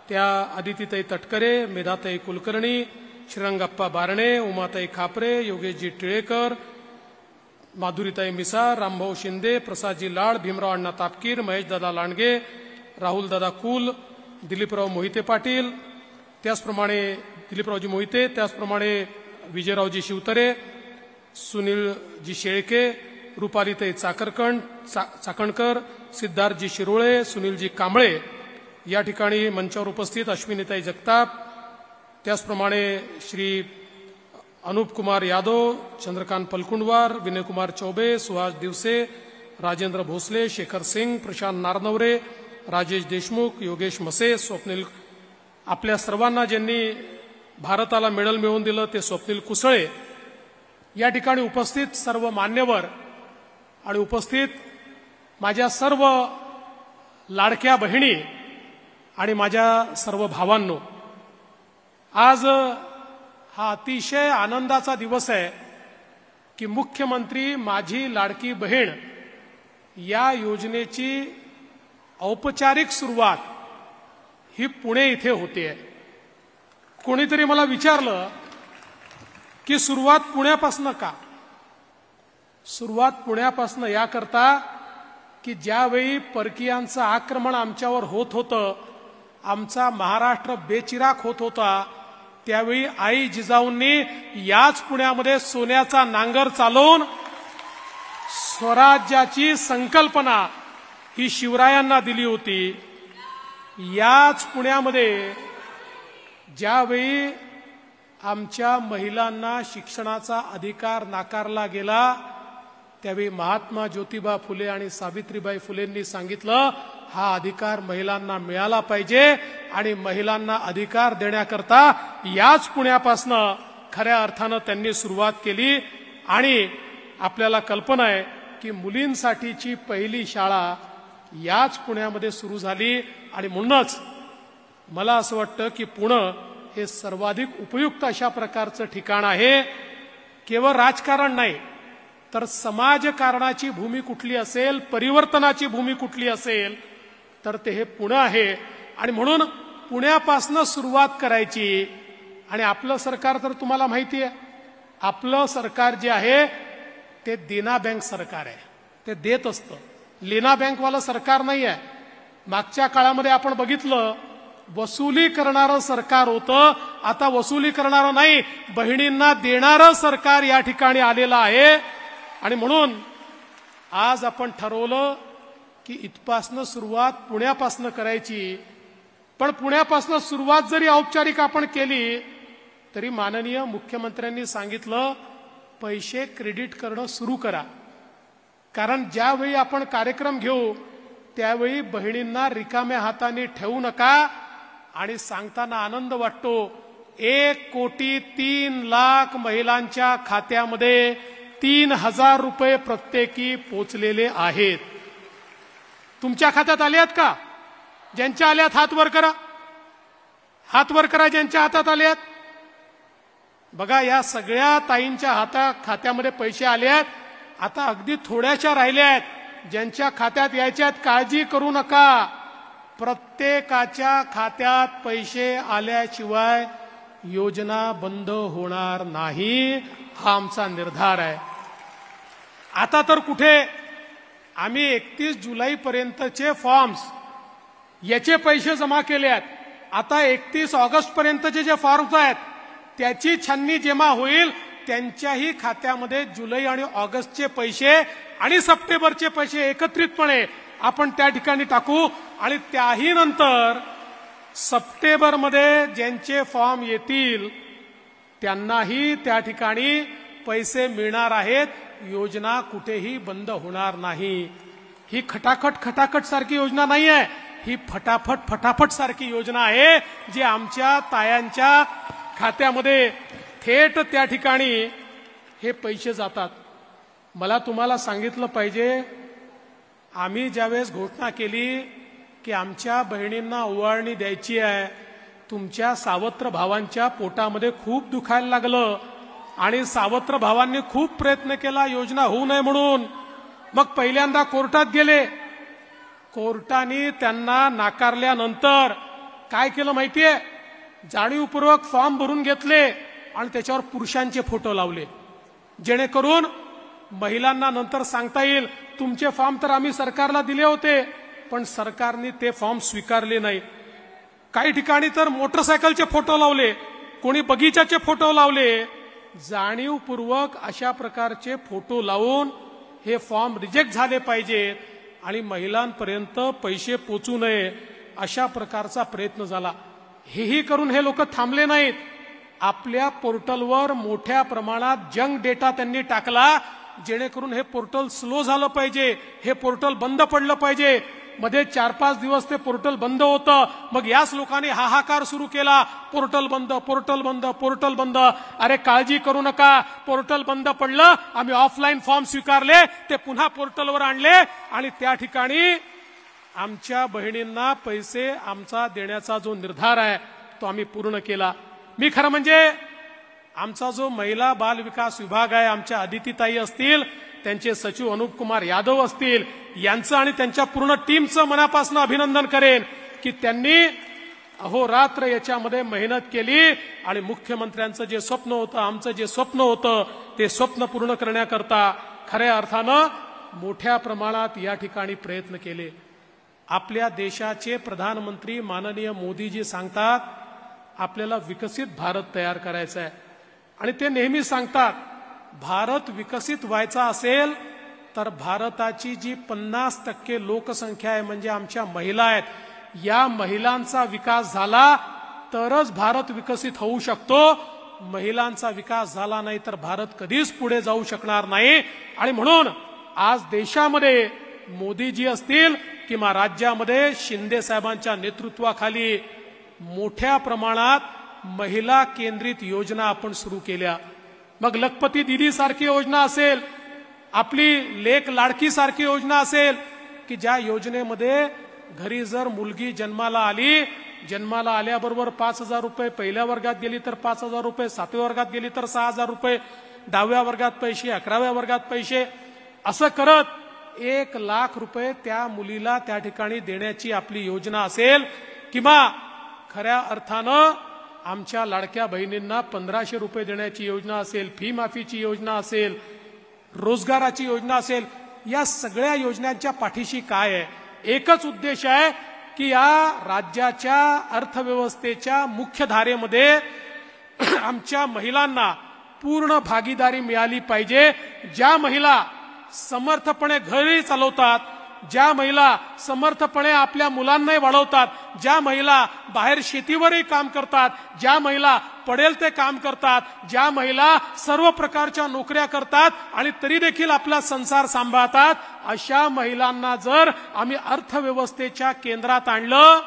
त्या आदितीताई तटकरे, मेधाताई कुलकर्णी, श्रीरंगप्पा बारणे, उमाताई खापरे, योगेशजी टिळेकर, माधुरीताई मिसाळ, रामभाऊ शिंदे, प्रसादजी लाड, भीमराव अण्णा तापकीर, महेशदादा लांडगे, राहुलदादा कुल, दिलीपराव मोहिते पाटील, त्याचप्रमाणे दिलीपरावजी मोहिते, त्याचप्रमाणे विजयरावजी शिवतरे, सुनीलजी शेळके, रुपालीताई चाकणकर, सिद्धार्थजी शिरोळे, सुनीलजी कांबळे, या ठिकाणी मंचावर उपस्थित अश्विनीताई जगताप, त्याचप्रमाणे श्री अनुप कुमार यादव, चंद्रकांत पलकुंडवार, विनयकुमार चौबे, सुहास दिवसे, राजेंद्र भोसले, शेखर सिंग, प्रशांत नारनवरे, राजेश देशमुख, योगेश मसे, स्वप्नील, आपल्या सर्वांना ज्यांनी भारताला मेडल मिळवून दिलं ते स्वप्नील कुसळे, या ठिकाणी उपस्थित सर्व मान्यवर आणि उपस्थित माझ्या सर्व लाडक्या बहिणी आणि माझ्या सर्व भावांनो, आज हा अतिशय आनंदाचा दिवस आहे की मुख्यमंत्री माझी लाडकी बहीण या योजनेची औपचारिक सुरुवात ही पुणे इथे होते. कोणीतरी मला विचारलं की सुरुवात पुण्यापासून का? सुरुवात पुण्यापासून याकरता की ज्यावेळी परकीयांचं आक्रमण आमच्यावर होत होतं, आमचा महाराष्ट्र बेचिराख होत होता, त्यावेळी आई जिजाऊंनी याच पुण्यामध्ये सोन्याचा नांगर चालवून स्वराज्याची संकल्पना ही शिवरायांना दिली होती. याच पुण्यामध्ये ज्यावेळी आमच्या महिलांना शिक्षणाचा अधिकार नाकारला गेला, त्यावेळी महात्मा ज्योतिबा फुले आणि सावित्रीबाई फुलेंनी सांगितलं हा अधिकार महिलांना मिळाला पाहिजे आणि महिलांना अधिकार देण्याकरता याच पुण्यापासनं खऱ्या अर्थानं त्यांनी सुरुवात केली. आणि आपल्याला कल्पना आहे की मुलींसाठीची पहिली शाळा याच पुण्यामध्ये सुरू झाली. आणि म्हणूनच मला असं वाटतं की पुणे हे सर्वाधिक उपयुक्त अशा प्रकारचं ठिकाण आहे. केवळ राजकारण नाही तर समाजकारणाची भूमी कुठली असेल, परिवर्तनाची भूमी कुठली असेल तर ते हे पुणे आहे. आणि म्हणून पुण्यापासून सुरुवात करायची. आणि आपलं सरकार तर तुम्हाला माहिती आहे, आपलं सरकार जे आहे ते देना बँक सरकार आहे, ते देत असतं. लेना बँकवालं सरकार नाही आहे. मागच्या काळामध्ये आपण बघितलं वसुली करणारं सरकार होतं, आता वसुली करणारं नाही, बहिणींना देणारं सरकार या ठिकाणी आलेलं आहे. आणि म्हणून आज आपण ठरवलं की इथपासनं सुरुवात पुण्यापासनं करायची. पण पुण्यापासनं सुरुवात जरी औपचारिक आपण केली तरी माननीय मुख्यमंत्र्यांनी सांगितलं पैसे क्रेडिट करणं सुरू करा. कारण ज्यावेळी आपण कार्यक्रम घेऊ त्यावेळी बहिणींना रिकाम्या हाताने ठेवू नका. आणि सांगताना आनंद वाटतो 1,03,00,000 महिलांच्या खात्यामध्ये 3,000 रुपये प्रत्येकी पोचलेले आहेत. तुमच्या खात्यात आले आहेत का? ज्यांच्या आल्यात हात वर करा, हात वर करा ज्यांच्या हातात आल्यात. बघा, या सगळ्या ताईंच्या खात्यामध्ये पैसे आले आहेत. आता अगदी थोड्याशा राहिल्या आहेत ज्यांच्या खात्यात यायच्यात. काळजी करू नका, प्रत्येकाच्या खात्यात पैसे आल्याशिवाय योजना बंद होणार नाही, हा आमचा निर्धार आहे. आता तर कुठे आम्ही 31 जुलैपर्यंतचे फॉर्म्स याचे पैसे जमा केले आहेत. आता 31 ऑगस्ट पर्यंतचे जे फॉर्म्स आहेत त्याची छाननी जेव्हा होईल त्यांच्याही खात्यामध्ये जुलै आणि ऑगस्टचे पैसे आणि सप्टेंबरचे पैसे एकत्रितपणे आपण त्या ठिकाणी टाकू. आणि त्याही नंतर सप्टेंबरमध्ये ज्यांचे फॉर्म येतील त्यांनाही त्या ठिकाणी पैसे मिळणार आहेत. योजना कुठेही बंद होणार नाही. ही खटाखट सारखी योजना नाही आहे, ही फटाफट सारखी योजना आहे जी आमच्या तायांच्या खात्यामध्ये थेट त्या ठिकाणी हे पैसे जातात. मला तुम्हाला सांगितलं पाहिजे, आम्ही ज्यावेळेस घोषणा केली की आमच्या बहिणींना ओवाळणी द्यायची आहे, तुमच्या सावत्र भावांच्या पोटामध्ये खूप दुखायला लागलं आणि सावत्र भावांनी खूप प्रयत्न केला योजना होऊ नये म्हणून. मग पहिल्यांदा कोर्टात गेले, कोर्टाने त्यांना नाकारल्यानंतर काय केलं माहितीये, जाणीवपूर्वक फॉर्म भरून घेतले आणि त्याच्यावर पुरुषांचे फोटो लावले, जेणेकरून महिलांना नंतर सांगता येईल तुमचे फॉर्म तर आम्ही सरकारला दिले होते पण सरकारने ते फॉर्म स्वीकारले नाही. काही ठिकाणी तर मोटरसायकलचे फोटो लावले, कोणी बगीचाचे फोटो लावले. जाणीवपूर्वक अशा प्रकारचे फोटो लावून हे फॉर्म रिजेक्ट झाले पाहिजेत आणि महिलांपर्यंत पैसे पोचू नये अशा प्रकारचा प्रयत्न झाला. हेही करून हे लोक थांबले नाहीत. आपल्या पोर्टलवर मोठ्या प्रमाणात जंक डेटा त्यांनी टाकला, जेणेकरून हे पोर्टल स्लो झालं पाहिजे, हे पोर्टल बंद पडलं पाहिजे. मध्ये 4-5 दिवस ते पोर्टल बंद होतं. मग याच लोकांनी हाहाकार सुरू केला, पोर्टल बंद, पोर्टल बंद, पोर्टल बंद. अरे काळजी करू नका, पोर्टल बंद पडलं, आम्ही ऑफलाईन फॉर्म स्वीकारले, ते पुन्हा पोर्टलवर आणले आणि त्या ठिकाणी आमच्या बहिणींना पैसे आमचा देण्याचा जो निर्धार आहे तो आम्ही पूर्ण केला. मी खरं म्हणजे आमचा जो महिला बाल विकास विभाग आहे, आमच्या अदितीताई असतील, त्यांचे सचिव अनुप कुमार यादव असतील, यांचं आणि त्यांच्या पूर्ण टीमचं मनापासून अभिनंदन करेन की त्यांनी अहोरात्र याच्यामध्ये मेहनत केली आणि मुख्यमंत्र्यांचं जे स्वप्न होतं, आमचं जे स्वप्न होतं, ते स्वप्न पूर्ण करण्याकरता खऱ्या अर्थानं मोठ्या प्रमाणात या ठिकाणी प्रयत्न केले. आपल्या देशाचे प्रधानमंत्री माननीय मोदीजी सांगतात आपल्याला विकसित भारत तयार करायचा आहे आणि ते नेहमी सांगतात भारत विकसित व्हायचा असेल तर भारताची जी 50% लोकसंख्या आहे म्हणजे आमच्या महिला आहेत, या महिलांचा विकास झाला तरच भारत विकसित होऊ शकतो. महिलांचा विकास झाला नाही तर भारत कधीच पुढे जाऊ शकणार नाही. आणि म्हणून आज देशामध्ये मोदीजी असतील किंवा राज्यामध्ये शिंदे साहेबांच्या नेतृत्वाखाली मोठ्या प्रमाणात महिला केंद्रित योजना आपण सुरू केल्या. मग लखपती दिदी सारखी योजना असेल, आपली लेक लाडकी सारखी योजना असेल की ज्या योजनेमध्ये घरी जर मुलगी जन्माला आली, जन्माला आल्याबरोबर 5,000 रुपये, पहिल्या वर्गात गेली तर 5,000 रुपये, 7व्या वर्गात गेली तर 6,000 रुपये, 10व्या वर्गात पैसे, 11व्या वर्गात पैसे, असं करत 1,00,000 रुपये त्या मुलीला त्या ठिकाणी देण्याची आपली योजना असेल. किंवा खऱ्या अर्थानं आमच्या लाडक्या बहिणींना 1,500 रुपये देण्याची योजना असेल, फी माफीची योजना असेल, रोजगाराची योजना असेल. या सगळ्या योजनांच्या पाठीशी काय आहे? एकच उद्देश आहे की या राज्याच्या अर्थव्यवस्थेच्या मुख्य धारेमध्ये आमच्या महिलांना पूर्ण भागीदारी मिळाली पाहिजे. ज्या महिला समर्थपणे घरी चालवतात, ज्या महिला समर्थपणे आपल्या मुलांनाही वाढवतात, ज्या महिला बाहेर शेतीवरही काम करतात, ज्या महिला पडेल ते काम करतात, ज्या महिला सर्व प्रकारच्या नोकऱ्या करतात आणि तरी देखील आपला संसार सांभाळतात, अशा महिलांना जर आम्ही अर्थव्यवस्थेच्या केंद्रात आणलं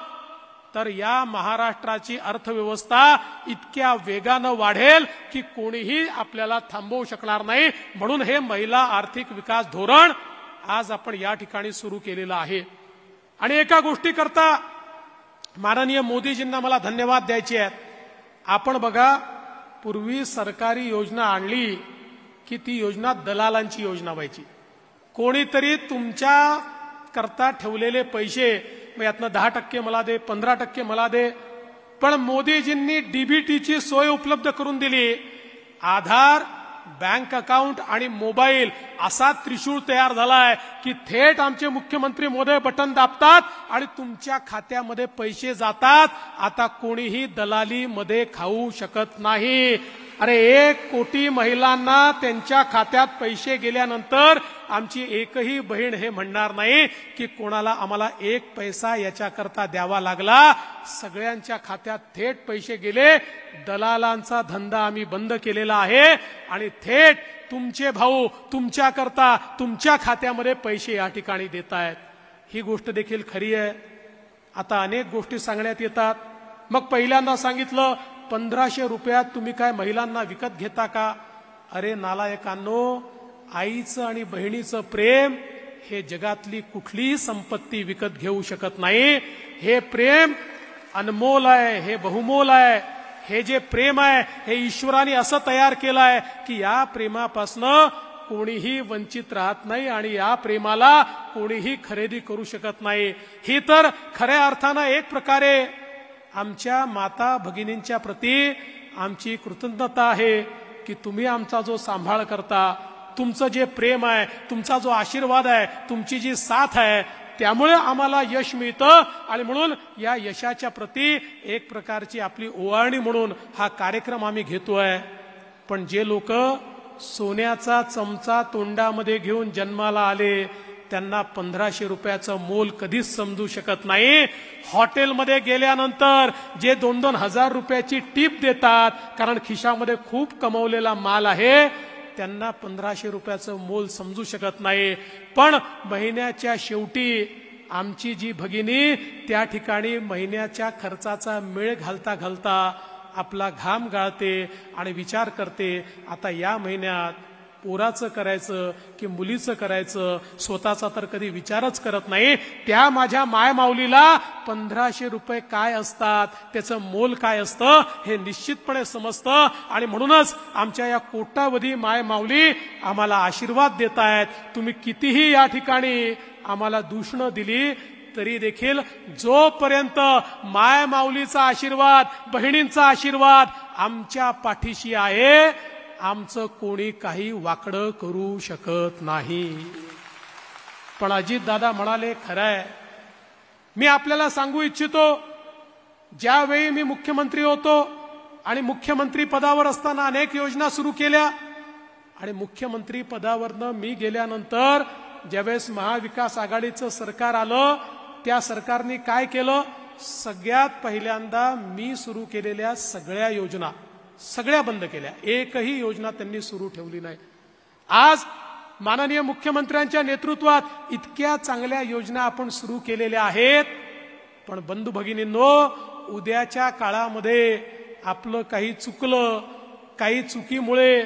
तर या महाराष्ट्राची अर्थव्यवस्था इतक्या वेगानं वाढेल की कोणीही आपल्याला थांबवू शकणार नाही. म्हणून हे महिला आर्थिक विकास धोरण आज आपण या ठिकाणी सुरू केलेलं आहे. आणि एका गोष्टी करता माननीय मोदीजींना मला धन्यवाद द्यायचे आहेत. आपण बघा, पूर्वी सरकारी योजना आणली की ती योजना दलालांची योजना व्हायची. कोणीतरी तुमच्या करता ठेवलेले पैसे, मग यातनं 10% मला दे, 15% मला दे. पण मोदीजींनी डीबीटीची सोय उपलब्ध करून दिली. आधार, बँक अकाउंट आणि मोबाईल असा त्रिशूळ तयार झालाय की थेट आमचे मुख्यमंत्री महोदय बटन दाबतात आणि तुमच्या खात्यामध्ये पैसे जातात. आता कोणीही दलालीमध्ये खाऊ शकत नाही. अरे 1 कोटी महिलांना त्यांच्या खात्यात पैसे गेल्यानंतर आमची एकही बहीण हे म्हणणार नाही की कोणाला आम्हाला 1 पैसा याच्याकरता द्यावा लागला. सगळ्यांच्या खात्यात थेट पैसे गेले. दलालांचा धंदा आम्ही बंद केलेला आहे आणि थेट तुमचे भाऊ तुमच्याकरता तुमच्या खात्यामध्ये पैसे या ठिकाणी देत आहेत. ही गोष्ट देखील खरी आहे. आता अनेक गोष्टी सांगण्यात येतात. मग पहिल्यांदा सांगितलं 1500 रुपयात तुम्ही काय महिलांना विकत घेता का? अरे नालायकांनो, आईचं आणि बहिणीचं प्रेम हे जगातली कुठलीही संपत्ती विकत घेऊ शकत नाही. हे प्रेम अनमोल आहे, हे बहुमोल आहे. हे जे प्रेम आहे हे ईश्वराने असं तयार केलं आहे की या प्रेमापासनं कोणीही वंचित राहत नाही आणि या प्रेमाला कोणीही खरेदी करू शकत नाही. ही तर खऱ्या अर्थानं एक प्रकारे आमच्या माता भगिनींच्या प्रती आमची कृतज्ञता आहे की तुम्ही आमचा जो सांभाळ करता, तुमचं जे प्रेम आहे, तुमचा जो आशीर्वाद आहे, तुमची जी साथ आहे, त्यामुळे आम्हाला यश मिळतं. आणि म्हणून या यशाच्या प्रती एक प्रकारची आपली ओवाळणी म्हणून हा कार्यक्रम आम्ही घेतोय. पण जे लोक सोन्याचा चमचा तोंडामध्ये घेऊन जन्माला आले त्यांना 1500 रुपयाचं मोल कधीच समजू शकत नाही. हॉटेलमध्ये गेल्यानंतर जे 2-2 हजार रुपयाची टीप देतात कारण खिशामध्ये खूप कमवलेला माल आहे, त्यांना 1500 रुपयाचं मोल समजू शकत नाही. पण महिन्याच्या शेवटी आमची जी भगिनी त्या ठिकाणी महिन्याच्या खर्चाचा मेळ घालता घालता आपला घाम गाळते आणि विचार करते, आता या महिन्यात पोराचं करायचं की मुलीचं करायचं, स्वतःचा तर कधी विचारच करत नाही. त्या माझ्या मायमाऊलीला 1500 रुपये काय असतात, त्याचं मोल काय असतं हे निश्चितपणे समजतं. आणि म्हणूनच आमच्या या कोट्यावधी मायमाऊली आम्हाला आशीर्वाद देत आहेत. तुम्ही कितीही या ठिकाणी आम्हाला दूषणं दिली तरी देखील जोपर्यंत मायमाऊलीचा आशीर्वाद, बहिणींचा आशीर्वाद आमच्या पाठीशी आहे, आमचं कोणी काही वाकडं करू शकत नाही. पण अजित दादा म्हणाले खरं आहे. मी आपल्याला सांगू इच्छितो, ज्यावेळी मी मुख्यमंत्री होतो आणि मुख्यमंत्री पदावर असताना अनेक योजना सुरू केल्या आणि मुख्यमंत्री पदावरनं मी गेल्यानंतर ज्यावेळेस महाविकास आघाडीचं सरकार आलं, त्या सरकारने काय केलं? सगळ्यात पहिल्यांदा मी सुरू केलेल्या सगळ्या बंद केल्या. एकही योजना त्यांनी सुरू ठेवली नाही. आज माननीय मुख्यमंत्र्यांच्या नेतृत्वात इतक्या चांगल्या योजना आपण सुरू केलेल्या आहेत. पण बंधू भगिनींनो, उद्याच्या काळामध्ये आपलं काही चुकलं, काही चुकीमुळे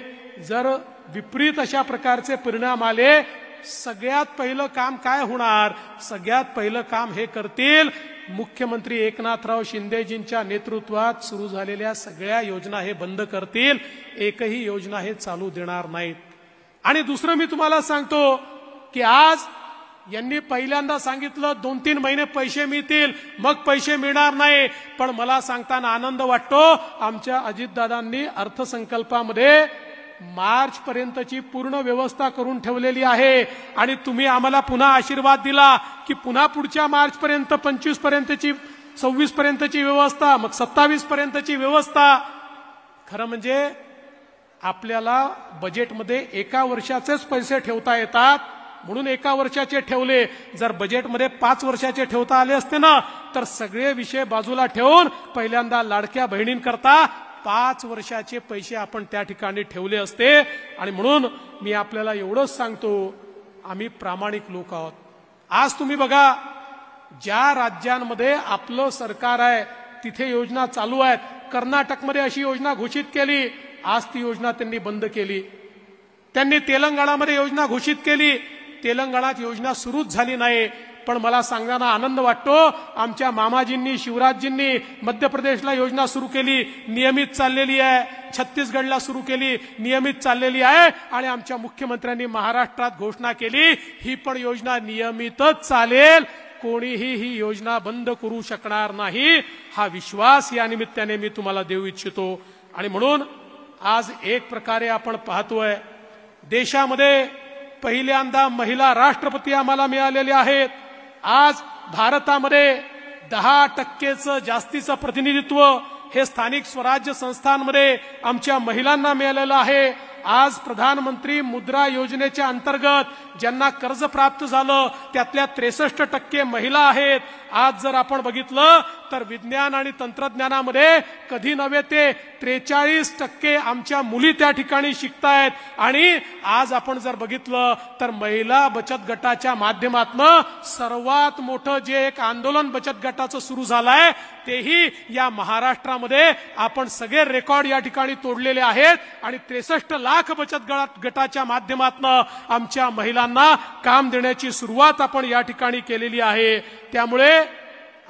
जर विपरीत अशा प्रकारचे परिणाम आले, सगळ्यात पहिलं काम काय होणार? सगळ्यात पहिलं काम हे करतील मुख्यमंत्री एकनाथराव शिंदेजींच्या नेतृत्वात सुरू झालेल्या सगळ्या योजना हे बंद करतील. एकही योजना हे चालू देणार नाहीत. आणि दुसरं मी तुम्हाला सांगतो की आज यांनी पहिल्यांदा सांगितलं 2-3 महिने पैसे मिळतील, मग पैसे मिळणार नाही. पण मला सांगताना आनंद वाटतो, आमच्या अजितदादांनी अर्थसंकल्पामध्ये मार्च पर्यंतची पूर्ण व्यवस्था करून ठेवलेली आहे. आणि तुम्ही आम्हाला पुन्हा आशीर्वाद दिला की पुन्हा पुढच्या मार्च पर्यंत 25 पर्यंतची, 26 पर्यंतची व्यवस्था, मग 27 पर्यंतची व्यवस्था. खरं म्हणजे आपल्याला बजेटमध्ये एका वर्षाचेच पैसे ठेवता येतात म्हणून एका वर्षाचे ठेवले. जर बजेटमध्ये 5 वर्षाचे ठेवता आले असते ना, तर सगळे विषय बाजूला ठेवून पहिल्यांदा लाडक्या बहिणींकरता 5 वर्षाचे पैसे आपण त्या ठिकाणी ठेवले असते. आणि म्हणून मी आपल्याला एवढंच सांगतो, आम्ही प्रामाणिक लोक आहोत. आज तुम्ही बघा, ज्या राज्यांमध्ये आपलं सरकार आहे तिथे योजना चालू आहेत. कर्नाटकमध्ये अशी योजना घोषित केली, आज ती योजना त्यांनी बंद केली. त्यांनी तेलंगणामध्ये योजना घोषित केली, तेलंगणात योजना सुरूच झाली नाही. पण मला सांगताना आनंद वाटतो, आमच्या मामाजींनी, शिवराजजींनी मध्य प्रदेशला योजना सुरू केली, नियमित चाललेली आहे. छत्तीसगडला सुरू केली, नियमित चाललेली आहे. आणि आमच्या मुख्यमंत्र्यांनी महाराष्ट्रात घोषणा केली, ही पण योजना नियमितच चालेल, कोणीही ही योजना बंद करू शकणार नाही. हा विश्वास या निमित्ताने मी तुम्हाला देऊ इच्छितो. आणि म्हणून आज एक प्रकारे आपण पाहतोय, देशामध्ये पहिल्यांदा महिला राष्ट्रपती आम्हाला मिळालेले आहेत. आज भारतामध्ये 10% जास्तीचं प्रतिनिधित्व हे स्थानिक स्वराज्य संस्थांमध्ये आमच्या महिलांना मिळालेलं आहे. आज प्रधानमंत्री मुद्रा योजनेच्या अंतर्गत ज्यांना कर्ज प्राप्त झालं त्यातल्या 63% महिला आहेत. आज जर आपण बघितलं तर विज्ञान आणि तंत्रज्ञानामध्ये कधी नव्हे ते 43% आमच्या मुली त्या ठिकाणी शिकतायत. आणि आज आपण जर बघितलं तर महिला बचत गटाच्या माध्यमातून सर्वात मोठं जे एक आंदोलन बचत गटाचं सुरू झालंय तेही या महाराष्ट्रामध्ये आपण सगळे रेकॉर्ड या ठिकाणी तोडलेले आहेत. आणि 63 लाख बचत गटाच्या माध्यमातून आमच्या महिलांना काम देण्याची सुरुवात आपण या ठिकाणी केलेली आहे. त्यामुळे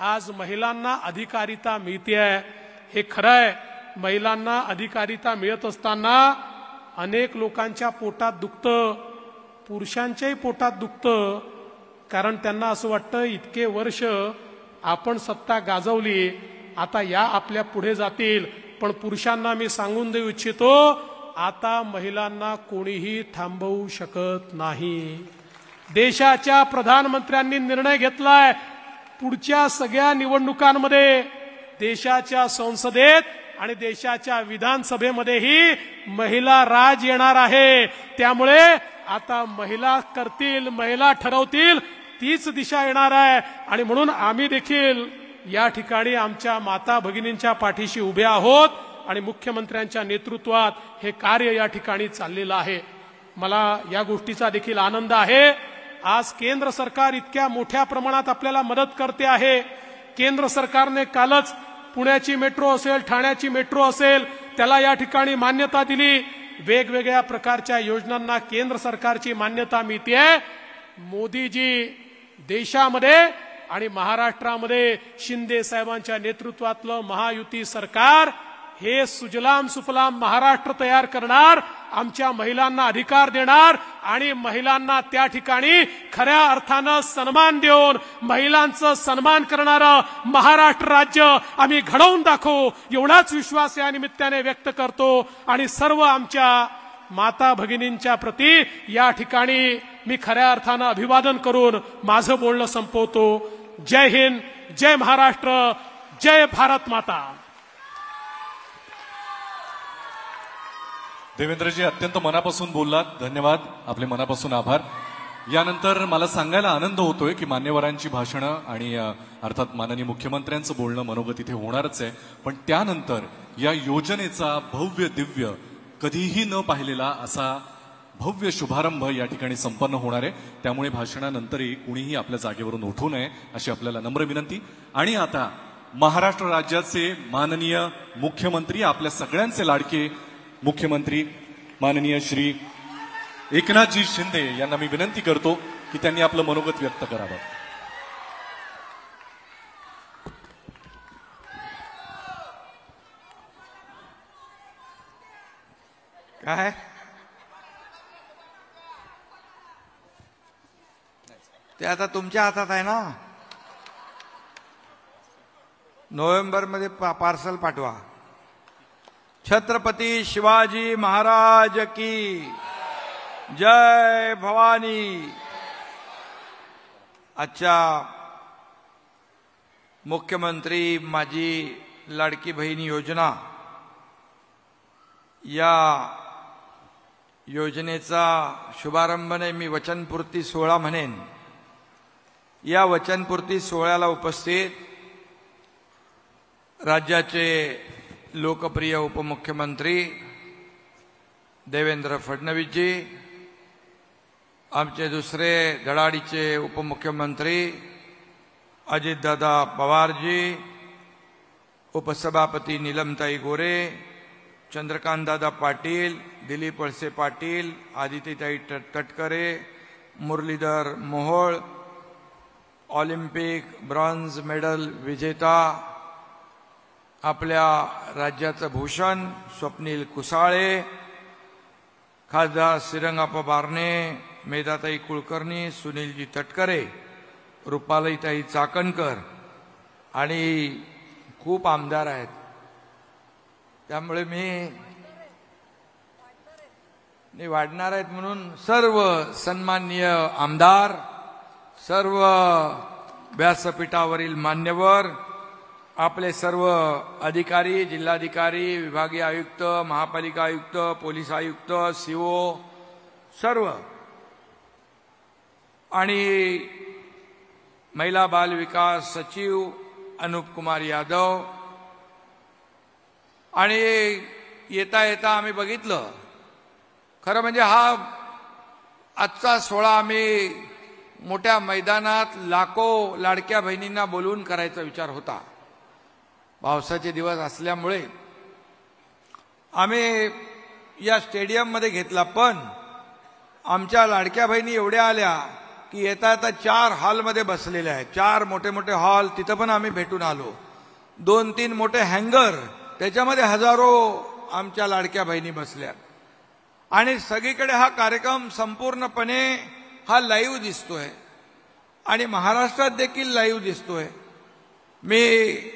आज महिलांना अधिकारिता मिळते, हे खरं आहे. महिलांना अधिकारिता मिळत असताना अनेक लोकांच्या पोटात दुखतं, पुरुषांच्याही पोटात दुखतं. कारण त्यांना असं वाटतं इतके वर्ष आपण सत्ता गाजवली, आता या आपल्या पुढे जातील. पण पुरुषांना मी सांगून देऊ इच्छितो, आता महिलांना कोणीही थांबवू शकत नाही. देशाच्या प्रधानमंत्र्यांनी निर्णय घेतलाय, पुढच्या सगळ्या निवडणुकांमध्ये देशाच्या संसदेत आणि देशाच्या विधानसभेमध्येही महिला राज येणार आहे. त्यामुळे आता महिला करतील, महिला ठरवतील, तीच दिशा येणार आहे. आणि म्हणून आम्ही देखील या ठिकाणी आमच्या माता भगिनींच्या पाठीशी उभे आहोत आणि मुख्यमंत्र्यांच्या नेतृत्वात हे कार्य या ठिकाणी चाललेलं आहे. मला या गोष्टीचा देखील आनंद आहे. आज केंद्र सरकार इतक्या मोठ्या प्रमाणात आपल्याला मदत करते आहे. केंद्र सरकारने कालच पुण्याची मेट्रो असेल, ठाण्याची मेट्रो असेल, त्याला या ठिकाणी मान्यता दिली. वेगवेगळ्या प्रकारच्या योजनांना केंद्र सरकारची मान्यता मिळते. मोदीजी देशामध्ये आणि महाराष्ट्रामध्ये शिंदे साहेबांच्या नेतृत्वातलं महायुती सरकार हे सुजलाम सुफलाम महाराष्ट्र तयार करणार, आमच्या महिलांना अधिकार देणार आणि महिलांना त्या ठिकाणी खऱ्या अर्थानं सन्मान देऊन महिलांचं सन्मान करणारं महाराष्ट्र राज्य आम्ही घडवून दाखवू, एवढाच विश्वास या निमित्ताने व्यक्त करतो. आणि सर्व आमच्या माता भगिनींच्या प्रती या ठिकाणी मी खऱ्या अर्थानं अभिवादन करून माझं बोलणं संपवतो. जय हिंद, जय महाराष्ट्र, जय भारत माता. देवेंद्रजी अत्यंत मनापासून बोललात, धन्यवाद, आपले मनापासून आभार. यानंतर मला सांगायला आनंद होतोय की मान्यवरांची भाषणं आणि अर्थात माननीय मुख्यमंत्र्यांचं बोलणं मनोगत इथे होणारच आहे. पण त्यानंतर या योजनेचा भव्य दिव्य कधीही न पाहिलेला असा भव्य शुभारंभ या ठिकाणी संपन्न होणार आहे. त्यामुळे भाषणानंतरही कुणीही आपल्या जागेवरून उठू नये अशी आपल्याला नम्र विनंती. आणि आता महाराष्ट्र राज्याचे माननीय मुख्यमंत्री, आपल्या सगळ्यांचे लाडके मुख्यमंत्री माननीय श्री एकनाथजी शिंदे यांना मी विनंती करतो की त्यांनी आपलं मनोगत व्यक्त करावं. काय ते आता तुमच्या हातात आहे ना. नोव्हेंबरमध्ये पार्सल पाठवा. छत्रपती शिवाजी महाराज की जय. भवानी. आजच्या मुख्यमंत्री माझी लाडकी बहीण योजना या योजनेचा शुभारंभ नाही, मी वचनपूर्ती सोहळा म्हणेन. या वचनपूर्ती सोहळ्याला उपस्थित राज्याचे लोकप्रिय उपमुख्यमंत्री देवेंद्र फडणवीसजी, आमचे दुसरे धडाडीचे उपमुख्यमंत्री अजितदादा पवारजी, उपसभापती Neelamtai Gore, Chandrakantdada Patil, Dilip Walse Patil, Adititai Tatkare, Muralidhar Mohol, Olympic bronze medal विजेता आपल्या राज्याचं भूषण स्वप्नील कुसाळे, खासदार श्रीरंगाप्पा बारणे, मेधाताई कुलकर्णी, सुनीलजी तटकरे, रुपालीताई चाकणकर आणि खूप आमदार आहेत. त्यामुळे मी वाढणार आहेत म्हणून सर्व सन्माननीय आमदार, सर्व व्यासपीठावरील मान्यवर, आपले सर्व अधिकारी, जिल्हाधिकारी, विभागीय आयुक्त, महापालिका आयुक्त, पोलीस आयुक्त, सीओ सर्व, आणि महिला बाल विकास सचिव अनुप कुमार यादव, आणि येता येता आम्ही बघितलं, खरं म्हणजे हा आजचा सोहळा आम्ही मोठ्या मैदानात लाखो लाडक्या बहिणींना बोलवून करायचा विचार होता. पावसाचे दिवस असल्यामुळे आम्ही या स्टेडियममध्ये घेतला, पण आमच्या लाडक्या बहिणी एवढ्या आल्या की येता येता 4 हॉलमध्ये बसलेल्या आहेत. 4 मोठे मोठे हॉल, तिथं पण आम्ही भेटून आलो. 2-3 मोठे हँगर, त्याच्यामध्ये हजारो आमच्या लाडक्या बहिणी बसल्यात. आणि सगळीकडे हा कार्यक्रम संपूर्णपणे हा लाईव्ह दिसतोय आणि महाराष्ट्रात देखील लाईव्ह दिसतोय. मी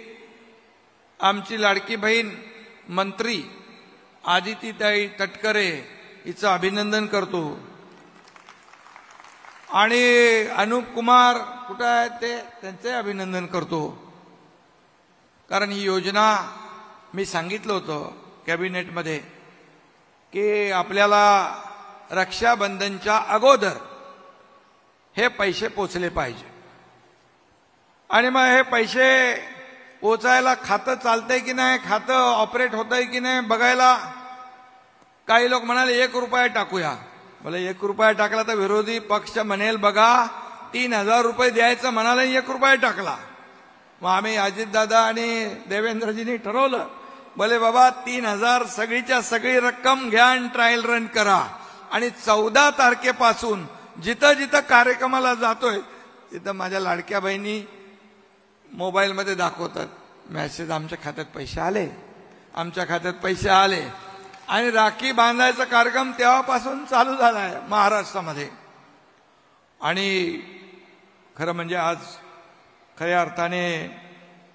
आमची लाडकी बहीण मंत्री आदितीताई तटकरे हिचं अभिनंदन करतो, आणि अनुप कुमार कुठं आहेत ते त्यांचे अभिनंदन करतो. कारण ही योजना मी सांगितलं होतं कॅबिनेटमध्ये की आपल्याला रक्षाबंधनच्या अगोदर हे पैसे पोचले पाहिजे, आणि मग हे पैसे पोचायला खातं चालतंय की नाही, खातं ऑपरेट होतंय की नाही बघायला काही लोक म्हणाले 1 रुपया टाकूया. बोला 1 रुपया टाकला तर विरोधी पक्ष म्हणेल बघा 3000 रुपये द्यायचं म्हणाले, 1 रुपया टाकला. मग आम्ही अजितदादा आणि देवेंद्रजींनी ठरवलं, बोले बाबा 3000 सगळीच्या सगळी रक्कम घ्या आणि ट्रायल रन करा, आणि 14 तारखेपासून जिथं जिथं कार्यक्रमाला जातोय तिथं माझ्या लाडक्या बहिणी मोबाईलमध्ये दाखवतात मेसेज, आमच्या खात्यात पैसे आले, आमच्या खात्यात पैसे आले. आणि राखी बांधायचा कार्यक्रम तेव्हापासून चालू झाला आहे महाराष्ट्रामध्ये. आणि खरं म्हणजे आज खऱ्या अर्थाने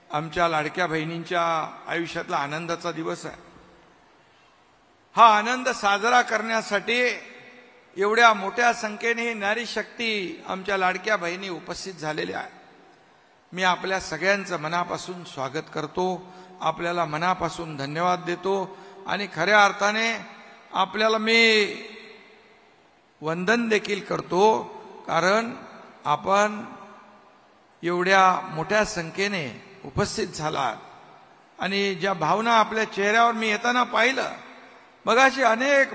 आमच्या लाडक्या बहिणींच्या आयुष्यातला आनंदाचा दिवस आहे. हा आनंद साजरा करण्यासाठी एवढ्या मोठ्या संख्येने नारी शक्ती आमच्या लाडक्या बहिणी उपस्थित झालेल्या आहेत. मी आपल्या सगळ्यांचं मनापासून स्वागत करतो, आपल्याला मनापासून धन्यवाद देतो, आणि खऱ्या अर्थाने आपल्याला मी वंदन देखील करतो, कारण आपण एवढ्या मोठ्या संख्येने उपस्थित झालात. आणि ज्या भावना आपल्या चेहऱ्यावर मी येताना पाहिलं, बघा अशी अनेक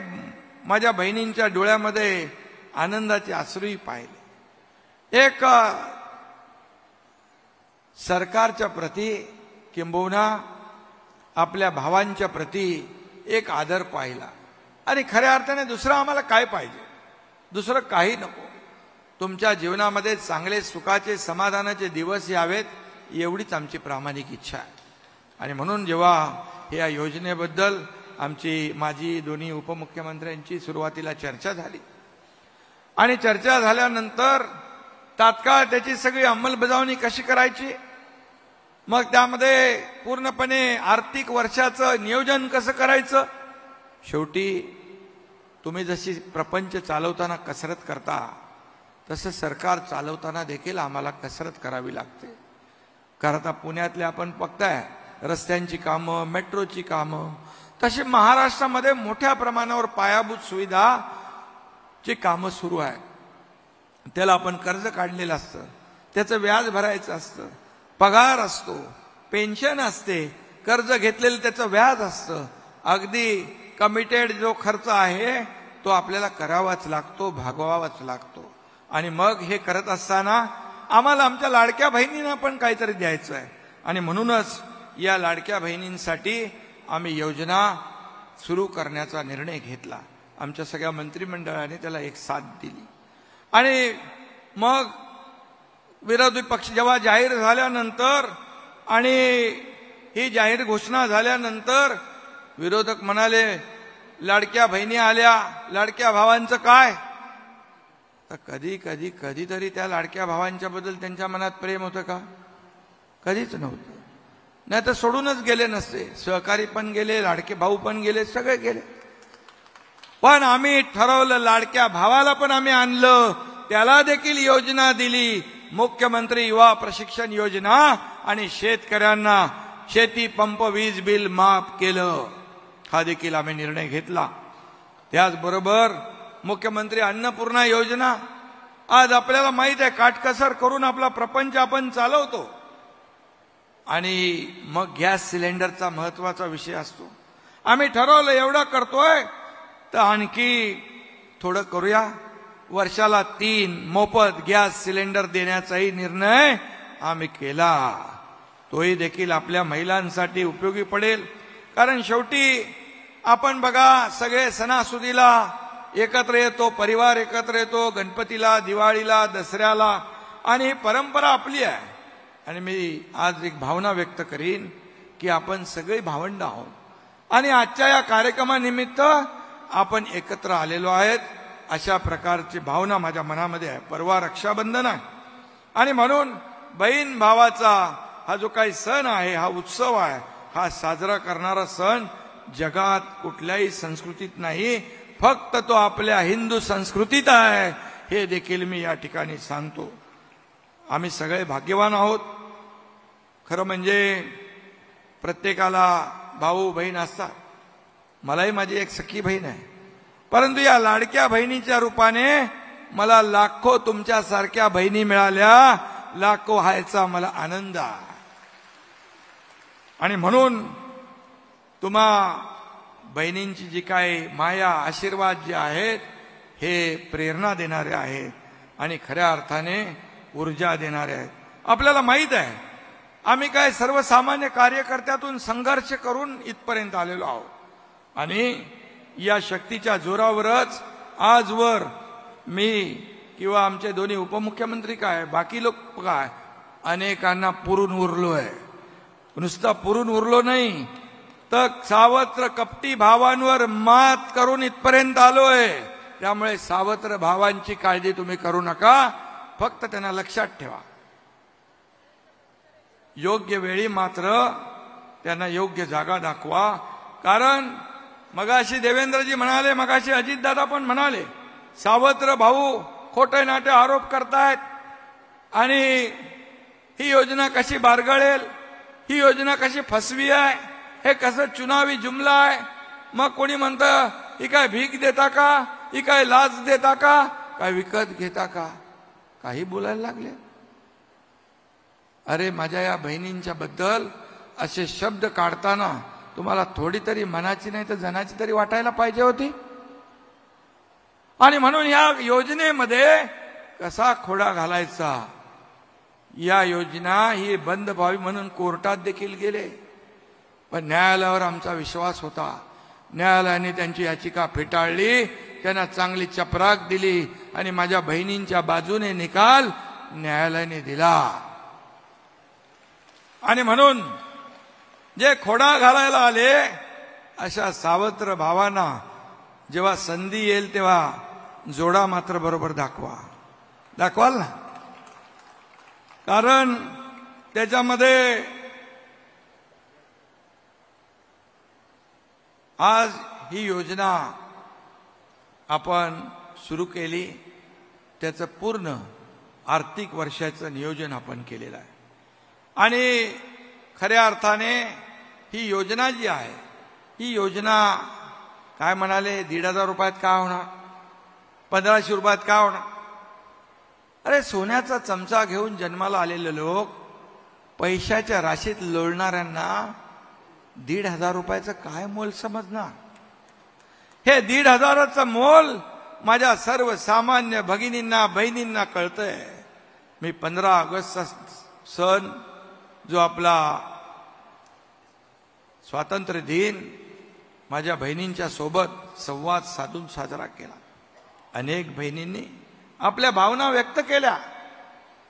माझ्या बहिणींच्या डोळ्यामध्ये आनंदाचे अश्रूही पाहिले. एक सरकारच्या प्रती किंबहुना आपल्या भावांच्या प्रती एक आदर पाहिला. आणि खऱ्या अर्थाने दुसरं आम्हाला काय पाहिजे, दुसरं काही नको. तुमच्या जीवनामध्ये चांगले सुखाचे समाधानाचे दिवस यावेत एवढीच आमची प्रामाणिक इच्छा आहे. आणि म्हणून जेव्हा या योजनेबद्दल आमची माजी दोन्ही उपमुख्यमंत्र्यांची सुरुवातीला चर्चा झाली, आणि चर्चा झाल्यानंतर तात्काळ त्याची सगळी अंमलबजावणी कशी करायची, मग त्यामध्ये पूर्णपणे आर्थिक वर्षाचं नियोजन कसं करायचं. शेवटी तुम्ही जशी प्रपंच चालवताना कसरत करता तसं सरकार चालवताना देखील आम्हाला कसरत करावी लागते. कारण आता पुण्यातले आपण बघताय रस्त्यांची कामं, मेट्रोची कामं, तशी महाराष्ट्रामध्ये मोठ्या प्रमाणावर पायाभूत सुविधाची कामं सुरू आहेत. त्याला आपण कर्ज काढलेलं असतं, त्याचं व्याज भरायचं असतं, पगार असतो, पेन्शन असते, कर्ज घेतलेलं त्याचं व्याज असतं. अगदी कमिटेड जो खर्च आहे तो आपल्याला करावाच लागतो, भागवावाच लागतो. आणि मग हे करत असताना आम्हाला आमच्या लाडक्या बहिणींना पण काहीतरी द्यायचं आहे. आणि म्हणूनच या लाडक्या बहिणींसाठी आम्ही योजना सुरू करण्याचा निर्णय घेतला. आमच्या सगळ्या मंत्रिमंडळाने त्याला एक साथ दिली. आणि मग विरोधी पक्ष जेव्हा जाहीर झाल्यानंतर आणि ही जाहीर घोषणा झाल्यानंतर विरोधक म्हणाले लाडक्या बहिणी आल्या, लाडक्या भावांचं काय? तर कधीतरी त्या लाडक्या भावांच्या बद्दल त्यांच्या मनात प्रेम होतं का? कधीच नव्हतं. नाही तर सोडूनच गेले नसते. सहकारी पण गेले, लाडके भाऊ पण गेले, सगळे गेले. पण आम्ही ठरवलं लाडक्या भावाला पण आम्ही आणलं, त्याला देखील योजना दिली, मुख्यमंत्री युवा प्रशिक्षण योजना, आणि शेतकऱ्यांना शेती पंप वीज बिल माफ केलं. हा देखील आम्ही निर्णय घेतला. त्याचबरोबर मुख्यमंत्री अन्नपूर्णा योजना, आज आपल्याला माहित आहे काटकसर करून आपला प्रपंच आपण चालवतो. आणि मग गॅस सिलेंडरचा महत्वाचा विषय असतो. आम्ही ठरवलं एवढा करतोय तर आणखी थोडं करूया. वर्षाला 3 मोफत गॅस सिलेंडर देण्याचाही निर्णय आम्ही केला. तोही देखील आपल्या महिलांसाठी उपयोगी पडेल. कारण शेवटी आपण बघा सगळे सणासुदीला एकत्र येतो, परिवार एकत्र येतो, गणपतीला, दिवाळीला, दसऱ्याला, आणि ही परंपरा आपली आहे. आणि मी आज एक भावना व्यक्त करीन की आपण सगळे भावंड आहोत आणि आजच्या या कार्यक्रमानिमित्त आपण एकत्र आलेलो आहेत. अशा प्रकारची भावना माझ्या मनामध्ये आहे. परवा रक्षाबंधन आहे आणि म्हणून बहीण भावाचा हा जो काही सण आहे, हा उत्सव आहे, हा साजरा करणारा सण जगात कुठल्याही संस्कृतीत नाही, फक्त तो आपल्या हिंदू संस्कृतीत आहे. हे देखील मी या ठिकाणी सांगतो. आम्ही सगळे भाग्यवान आहोत. खरं म्हणजे प्रत्येकाला भाऊ बहीण असतात. मलाही माझी एक सख्खी बहीण आहे, परंतु या लाडक्या बहिणीच्या रूपाने मला लाखो तुमच्यासारख्या बहिणी मिळाल्या, लाखो हायचा मला आनंद आहे. आणि म्हणून तुम्हा बहिणींची जी काही माया आशीर्वाद जे आहेत हे प्रेरणा देणारे आहेत आणि खऱ्या अर्थाने ऊर्जा देणारे आहेत. आपल्याला माहित आहे आम्ही काय सर्वसामान्य कार्यकर्त्यातून संघर्ष करून इथपर्यंत आलेलो आहोत आणि या शक्तीच्या जोरावरच आजवर मी किंवा आमचे दोन्ही उपमुख्यमंत्री काय, बाकी लोक काय, अनेकांना पुरून उरलोय. नुसता पुरून उरलो नाही तर सावत्र कपटी भावांवर मात करून इथपर्यंत आलोय. त्यामुळे सावत्र भावांची काळजी तुम्ही करू नका, फक्त त्यांना लक्षात ठेवा. योग्य वेळी मात्र त्यांना योग्य जागा दाखवा. कारण मगाशी देवेंद्रजी म्हणाले, मगाशी अजितदादा पण म्हणाले, सावत्र भाऊ खोटे नाटे आरोप करतायत आणि ही योजना कशी बारगळेल, ही योजना कशी फसवी आहे, हे कसं चुनावी जुमला आहे. मग कोणी म्हणतं ही काय भीक देता का, ही काय लाच देता का, काय विकत घेता का, काही बोलायला लागले. अरे माझ्या या बहिणींच्या बद्दल असे शब्द काढताना तुम्हाला थोडी तरी मनाची नाही तर जनाची तरी वाटायला पाहिजे होती. आणि म्हणून या योजनेमध्ये कसा खोडा घालायचा, या योजना ही बंद व्हावी म्हणून कोर्टात देखील गेले. पण न्यायालयावर आमचा विश्वास होता. न्यायालयाने त्यांची याचिका फेटाळली, त्यांना चांगली चपराक दिली आणि माझ्या बहिणींच्या बाजूने निकाल न्यायालयाने दिला. आणि म्हणून जे खोडा घालायला आले अशा सावत्र भावांना जेव्हा संधी येईल तेव्हा जोडा मात्र बरोबर दाखवाल ना. कारण त्याच्यामध्ये आज ही योजना आपण सुरू केली, त्याचं पूर्ण आर्थिक वर्षाचं नियोजन आपण केलेलं आहे. आणि खऱ्या अर्थाने ही योजना जी आहे, ही योजना काय म्हणाले 1,500 रुपयात काय होणार, 1,500 रुपयात काय होणार. अरे सोन्याचा चमचा घेऊन जन्माला आलेले लोक पैशाच्या राशीत लोळणाऱ्यांना 1,500 रुपयाचं काय मोल समजणार. हे 1,500चं मोल माझ्या सर्वसामान्य भगिनींना बहिणींना कळतंय. मी 15 ऑगस्टचा सण जो आपला स्वातंत्र्य दिन माझ्या बहिणींच्या सोबत संवाद साधून साजरा केला. अनेक बहिणींनी आपल्या भावना व्यक्त केल्या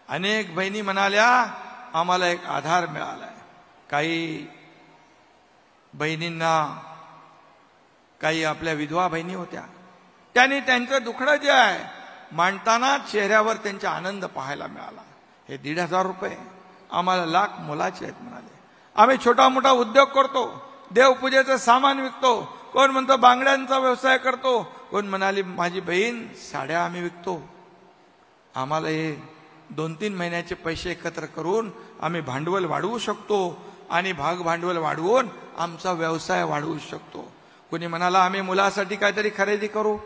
अनेक बहिणी म्हणाल्या आम्हाला एक आधार मिळालाय. काही बहिणींना, काही आपल्या विधवा बहिणी होत्या, त्यांनी त्यांचं दुखणं जे आहे मांडताना चेहऱ्यावर त्यांचा आनंद पाहायला मिळाला. हे 1,500 रुपये आम्हाला लाख मोलाचे आहेत म्हणाले. आम्ही छोटा मोठा उद्योग करतो, देवपूजेचं सामान विकतो, कोण म्हणतो बांगड्यांचा व्यवसाय करतो, कोण म्हणाली माझी बहीण साड्या आम्ही विकतो. आम्हाला हे 2-3 महिन्याचे पैसे एकत्र करून आम्ही भांडवल वाढवू शकतो आणि भाग भांडवल वाढवून आमचा व्यवसाय वाढवू शकतो. कोणी म्हणाला आम्ही मुलासाठी काहीतरी खरेदी करू,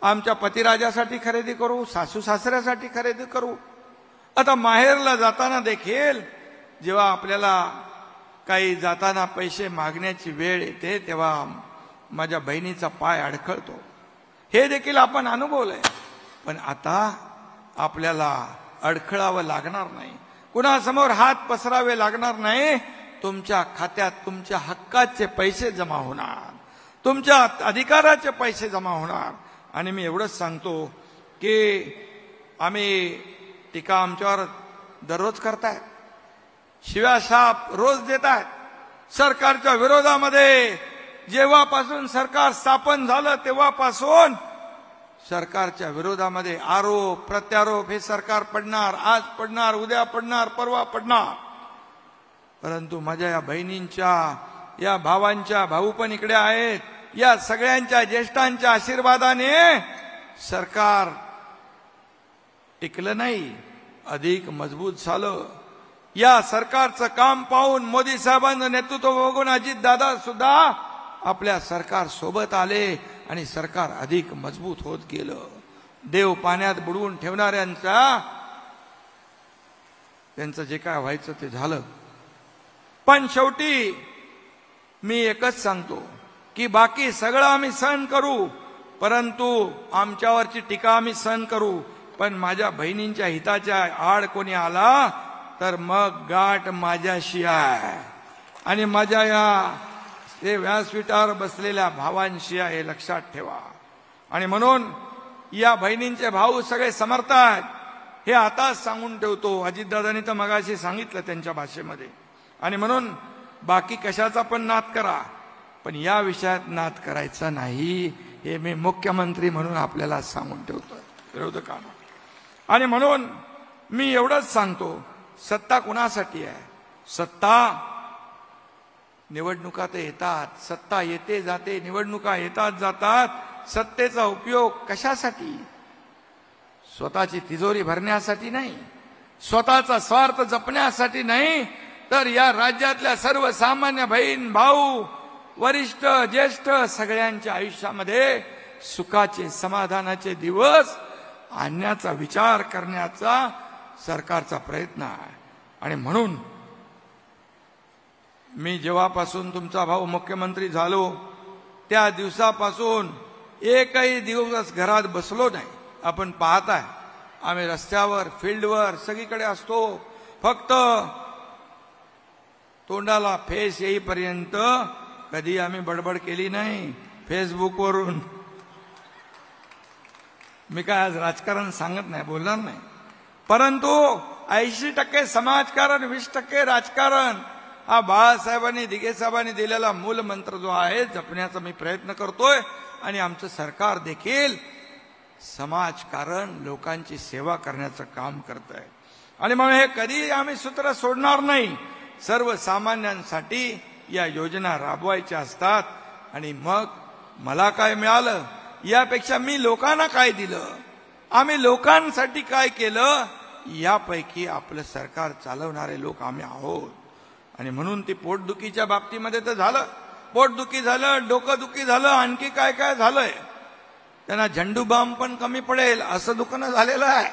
आमच्या पतिराजासाठी खरेदी करू, सासू सासऱ्यासाठी खरेदी करू. आता माहेरला जाताना देखील जेव्हा आपल्याला काही जाताना पैसे मागण्याची वेळ येते तेव्हा माझ्या बहिणीचा पाय अडखळतो. हे देखील आपण अनुभवलंय. पण आता आपल्याला अडखळावं लागणार नाही, कुणासमोर हात पसरावे लागणार नाही. तुमच्या खात्यात तुमच्या हक्काचे पैसे जमा होणार, तुमच्या अधिकाराचे पैसे जमा होणार. आणि मी एवढंच सांगतो की आम्ही टीका आमच्यावर दररोज करतायत, शिव्या शाप रोज देत आहेत. सरकारच्या विरोधामध्ये जेव्हापासून सरकार स्थापन झालं तेव्हापासून सरकारच्या विरोधामध्ये आरोप प्रत्यारोप, हे सरकार पडणार, आज पडणार, उद्या पडणार, परवा पडणार. परंतु माझ्या या बहिणींच्या, या भावांच्या, भाऊ पण इकडे आहेत, या सगळ्यांच्या ज्येष्ठांच्या आशीर्वादाने सरकार टिकलं नाही, अधिक मजबूत झालं. या सरकारचं काम पाहून, मोदी साहेबांचं नेतृत्व बघून अजितदादा सुद्धा आपल्या सरकार सोबत आले आणि सरकार अधिक मजबूत होत गेलं. देव पाण्यात बुडवून ठेवणाऱ्यांचा त्यांचं जे काय व्हायचं ते झालं. पण शेवटी मी एकच सांगतो की बाकी सगळं आम्ही सहन करू, परंतु आमच्यावरची टीका आम्ही सहन करू, पण माझ्या बहिणींच्या हिताच्या आड कोणी आला तर मग गाठ माझ्याशी आहे आणि माझ्या या व्यासपीठावर बसलेल्या भावांशी आहे, हे लक्षात ठेवा. आणि म्हणून या बहिणींचे भाऊ सगळे समर्थ आहेत हे आताच सांगून ठेवतो. अजितदादांनी तर मगाशी सांगितलं त्यांच्या भाषेमध्ये. आणि म्हणून बाकी कशाचा पण नाद करा, पण या विषयात नाद करायचा नाही, हे मी मुख्यमंत्री म्हणून आपल्याला सांगून ठेवतोय विरोधकांना. आणि म्हणून मी एवढंच सांगतो, सत्ता कुणासाठी आहे? सत्ता निवडणुका तर येतात, सत्ता येते जाते, निवडणुका येतात जातात. सत्तेचा उपयोग कशासाठी? स्वतःची तिजोरी भरण्यासाठी नाही, स्वतःचा स्वार्थ जपण्यासाठी नाही, तर या राज्यातल्या सर्वसामान्य बहीण भाऊ, वरिष्ठ ज्येष्ठ सगळ्यांच्या आयुष्यामध्ये सुखाचे समाधानाचे दिवस आणण्याचा विचार करण्याचा सरकारचा प्रयत्न आहे. आणि म्हणून मी जेव्हापासून तुमचा भाऊ मुख्यमंत्री झालो त्या दिवसापासून एकही दिवस घरात बसलो नाही. आपण पाहताय आम्ही रस्त्यावर, फील्डवर सगळीकडे असतो. फक्त तोंडाला फेस येईपर्यंत कधी आम्ही बडबड केली नाही फेसबुकवरून. मी काय आज राजकारण सांगत नाही, बोलणार नाही, परंतु 80% समाजकारण, 20% राजकारण हा बाळासाहेबांनी, दिघे साहेबांनी दिलेला मूल मंत्र जो आहे जपण्याचा मी प्रयत्न करतोय. आणि आमचं सरकार देखील समाजकारण, लोकांची सेवा करण्याचं काम करत आहे. आणि म्हणून हे कधी आम्ही सूत्र सोडणार नाही. सर्वसामान्यांसाठी या योजना राबवायच्या असतात. आणि मग मला काय मिळालं यापेक्षा मी लोकांना काय दिलं, आम्ही लोकांसाठी काय केलं, यापैकी आपलं सरकार चालवणारे लोक आम्ही आहोत. आणि म्हणून ती पोटदुखीच्या बाबतीमध्ये तर झालं, पोटदुखी झालं, डोकंदुखी झालं, आणखी काय काय झालंय. त्यांना झंडू बाम पण कमी पडेल असं दुकानं झालेलं आहे,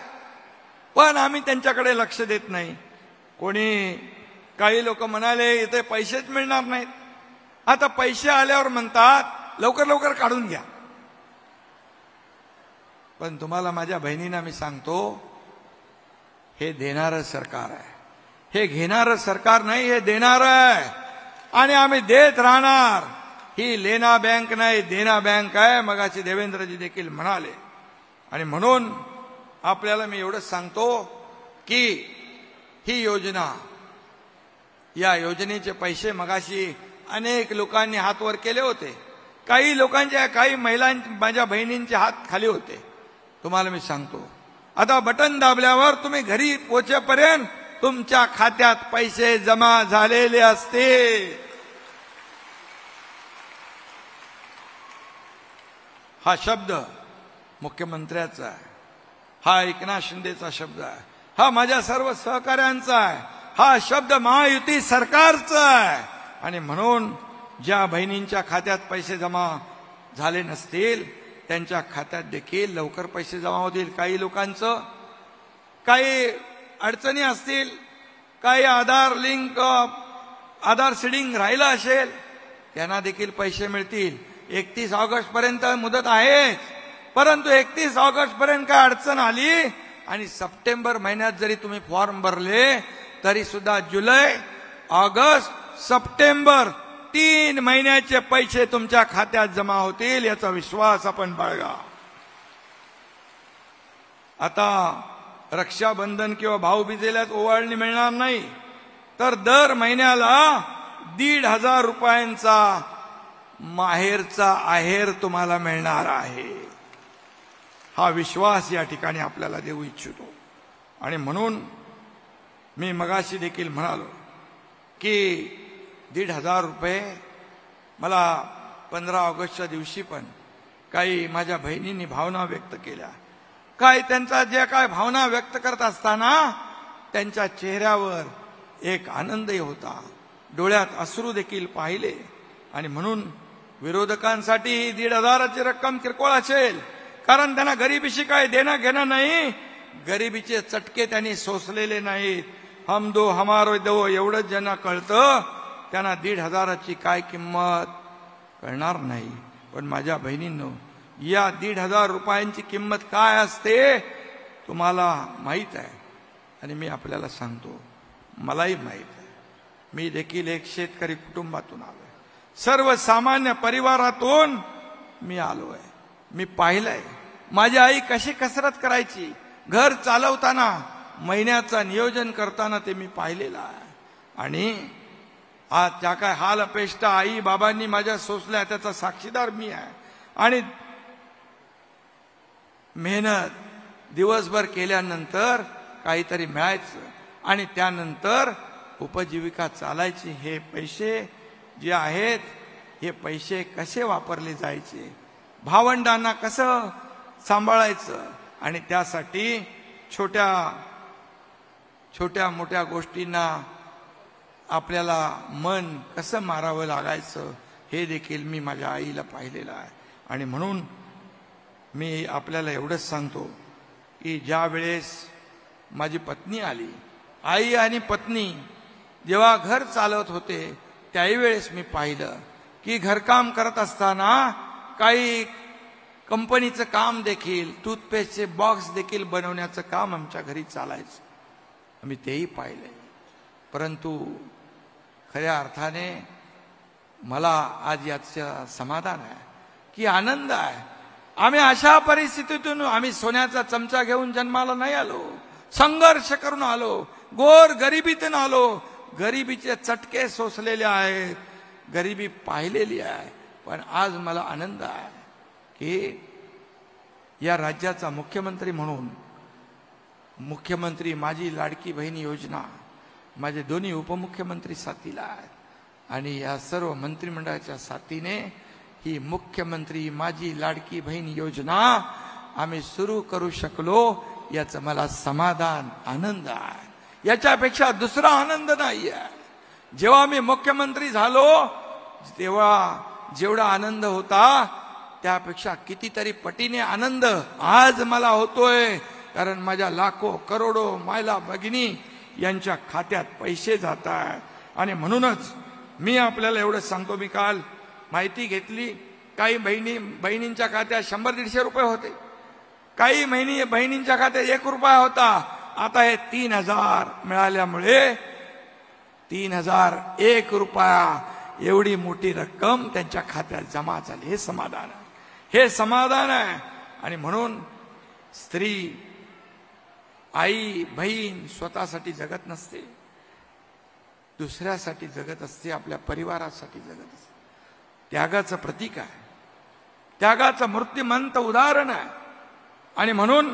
पण आम्ही त्यांच्याकडे लक्ष देत नाही. कोणी काही लोक म्हणाले इथे पैसेच मिळणार नाहीत. आता पैसे आल्यावर म्हणतात लवकर लवकर काढून घ्या. पण तुम्हाला माझ्या बहिणींना मी सांगतो, हे देणारं सरकार आहे, हे घेणारं सरकार नाही, हे देणारं आहे. आणि आम्ही देत राहणार. ही लेना बँक नाही, देना बँक आहे, मगाशी देवेंद्रजी देखील म्हणाले. आणि म्हणून आपल्याला मी एवढंच सांगतो की ही योजना, या योजनेचे पैसे मगाशी अनेक लोकांनी हात वर केले होते. काही लोकांच्या, काही माझ्या बहिणींचे हात खाली होते. तुम्हाला मी सांगतो, आता बटन दाबल्यावर तुम्ही घरी पोहोचेपर्यंत तुमच्या खात्यात पैसे जमा झालेले असते. हा शब्द मुख्यमंत्र्याचा आहे, हा एकनाथ शिंदेचा शब्द आहे, हा माझ्या सर्व सहकाऱ्यांचा आहे, हा शब्द महायुती सरकारचा आहे. आणि म्हणून ज्या बहिणींच्या खात्यात पैसे जमा झाले नसतील त्यांच्या खात्यात देखील लवकर पैसे जमा होतील. काही लोकांचं काही अडचणी असतील, काही आधार सीडिंग राहिलं असेल, त्यांना देखील पैसे मिळतील. 31 ऑगस्ट पर्यंत मुदत आहे, परंतु 31 ऑगस्ट पर्यंत काय अडचण आली आणि सप्टेंबर महिन्यात जरी तुम्ही फॉर्म भरले तरी सुद्धा जुलै, ऑगस्ट, सप्टेंबर 3 महिन्याचे पैसे तुमच्या खात्यात जमा होतील, याचा विश्वास आपण बाळगा. आता रक्षाबंधन किंवा भाऊबीजेला ओवाळणी मिळणार नाही, तर दर महिन्याला 1,500 रुपयांचा माहेरचा आहेर तुम्हाला मिळणार आहे. हा विश्वास या ठिकाणी आपल्याला देऊ इच्छितो. आणि म्हणून मी मगाशी देखील म्हणालो की 1,500 रुपये मला 15 ऑगस्टच्या दिवशी पण काही माझ्या बहिणींनी भावना व्यक्त केल्या. काय त्यांचा जे काय भावना व्यक्त करत असताना त्यांच्या चेहऱ्यावर एक आनंदही होता, डोळ्यात अश्रू देखील पाहिले. आणि म्हणून विरोधकांसाठी 1,500ची रक्कम किरकोळ असेल, कारण त्यांना गरिबीशी काय देणं घेणं नाही, गरिबीचे चटके त्यांनी सोसलेले नाहीत. हम दो हमारो दो एवढंच ज्यांना कळतं त्यांना 1,500ची काय किंमत कळणार नाही. पण माझ्या बहिणींनो, या 1,500 रुपयांची किंमत काय असते तुम्हाला माहीत आहे. आणि मी आपल्याला सांगतो, मलाही माहीत आहे. मी देखील एक शेतकरी कुटुंबातून आलोय, सर्वसामान्य परिवारातून मी आलोय. मी पाहिलंय माझी आई कशी कसरत करायची, घर चालवताना, महिन्याचं नियोजन करताना ते मी पाहिलेलं आहे. आणि आज त्या काय हाल अपेष्टा आई बाबांनी माझ्या सोसल्या त्याचा साक्षीदार मी आहे. आणि मेहनत दिवसभर केल्यानंतर काहीतरी मिळायचं आणि त्यानंतर उपजीविका चालायची. हे पैसे जे आहेत हे पैसे कसे वापरले जायचे, भावंडांना कसं सांभाळायचं, आणि त्यासाठी छोट्या छोट्या मोठ्या गोष्टींना आपल्याला मन कसं मारावं लागायचं हे देखील मी माझ्या आईला पाहिलेलं आहे. आणि म्हणून मी आपल्याला एवढंच सांगतो की ज्या वेळेस माझी पत्नी आली, आई आणि पत्नी जेव्हा घर चालवत होते त्याही वेळेस मी पाहिलं की घरकाम करत असताना काही कंपनीचं काम देखील, टूथपेस्टचे बॉक्स देखील बनवण्याचं काम आमच्या घरी चालायचं. आम्ही तेही पाहिले. परंतु खऱ्या अर्थाने मला आज याचं समाधान आहे की आनंद आहे. आम्ही अशा परिस्थितीतून, आम्ही सोन्याचा चमचा घेऊन जन्माला नाही आलो, संघर्ष करून आलो, गोर गरिबीतून आलो, गरिबीचे चटके सोसलेले आहेत, गरिबी पाहिलेली आहे. पण आज मला आनंद आहे की या राज्याचा मुख्यमंत्री म्हणून, मुख्यमंत्री माझी लाडकी बहीण योजना, माझे दोन्ही उपमुख्यमंत्री साथीला आहेत आणि या सर्व मंत्रिमंडळाच्या साथीने ही मुख्यमंत्री माझी लाडकी बहीण योजना आम्ही सुरू करू शकलो, याचं मला समाधान, आनंद आहे. याच्यापेक्षा दुसरा आनंद नाही आहे. जेव्हा मी मुख्यमंत्री झालो तेव्हा जेवढा आनंद होता त्यापेक्षा कितीतरी पटीने आनंद आज मला होतोय, कारण माझ्या लाखो करोडो मायला भगिनी यांच्या खात्यात पैसे जात आहेत. आणि म्हणूनच मी आपल्याला एवढं सांगतो, मी काल माहिती घेतली, काही बहिणींच्या खात्यात 100-150 रुपये होते, काही बहिणींच्या खात्यात 1 रुपया होता. आता हे 3,000 मिळाल्यामुळे 3,001 रुपया एवढी मोठी रक्कम त्यांच्या खात्यात जमा झाली. हे समाधान आहे, हे समाधान आहे. आणि म्हणून स्त्री आई बहीण स्वतःसाठी जगत नसते, दुसऱ्यासाठी जगत असते, आपल्या परिवारासाठी जगत असते. त्यागाचं प्रतीक आहे, त्यागाचं मूर्तिमंत उदाहरण आहे. आणि म्हणून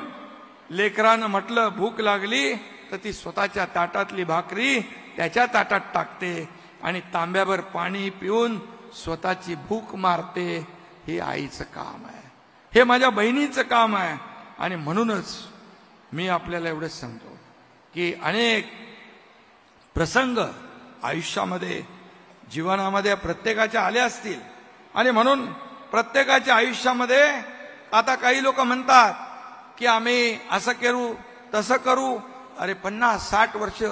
लेकरानं म्हटलं भूक लागली तर ती स्वतःच्या ताटातली भाकरी त्याच्या ताटात टाकते आणि तांब्याभर पाणी पिऊन स्वतःची भूक मारते. हे आईचं काम आहे, हे माझ्या बहिणीचं काम आहे. आणि म्हणूनच मी आपल्याला एवढंच सांगतो की अनेक प्रसंग आयुष्यामध्ये जीवनामध्ये प्रत्येकाच्या आले असतील. आणि म्हणून प्रत्येकाच्या आयुष्यामध्ये आता काही लोक म्हणतात की आम्ही असं करू तसं करू. अरे 50-60 वर्ष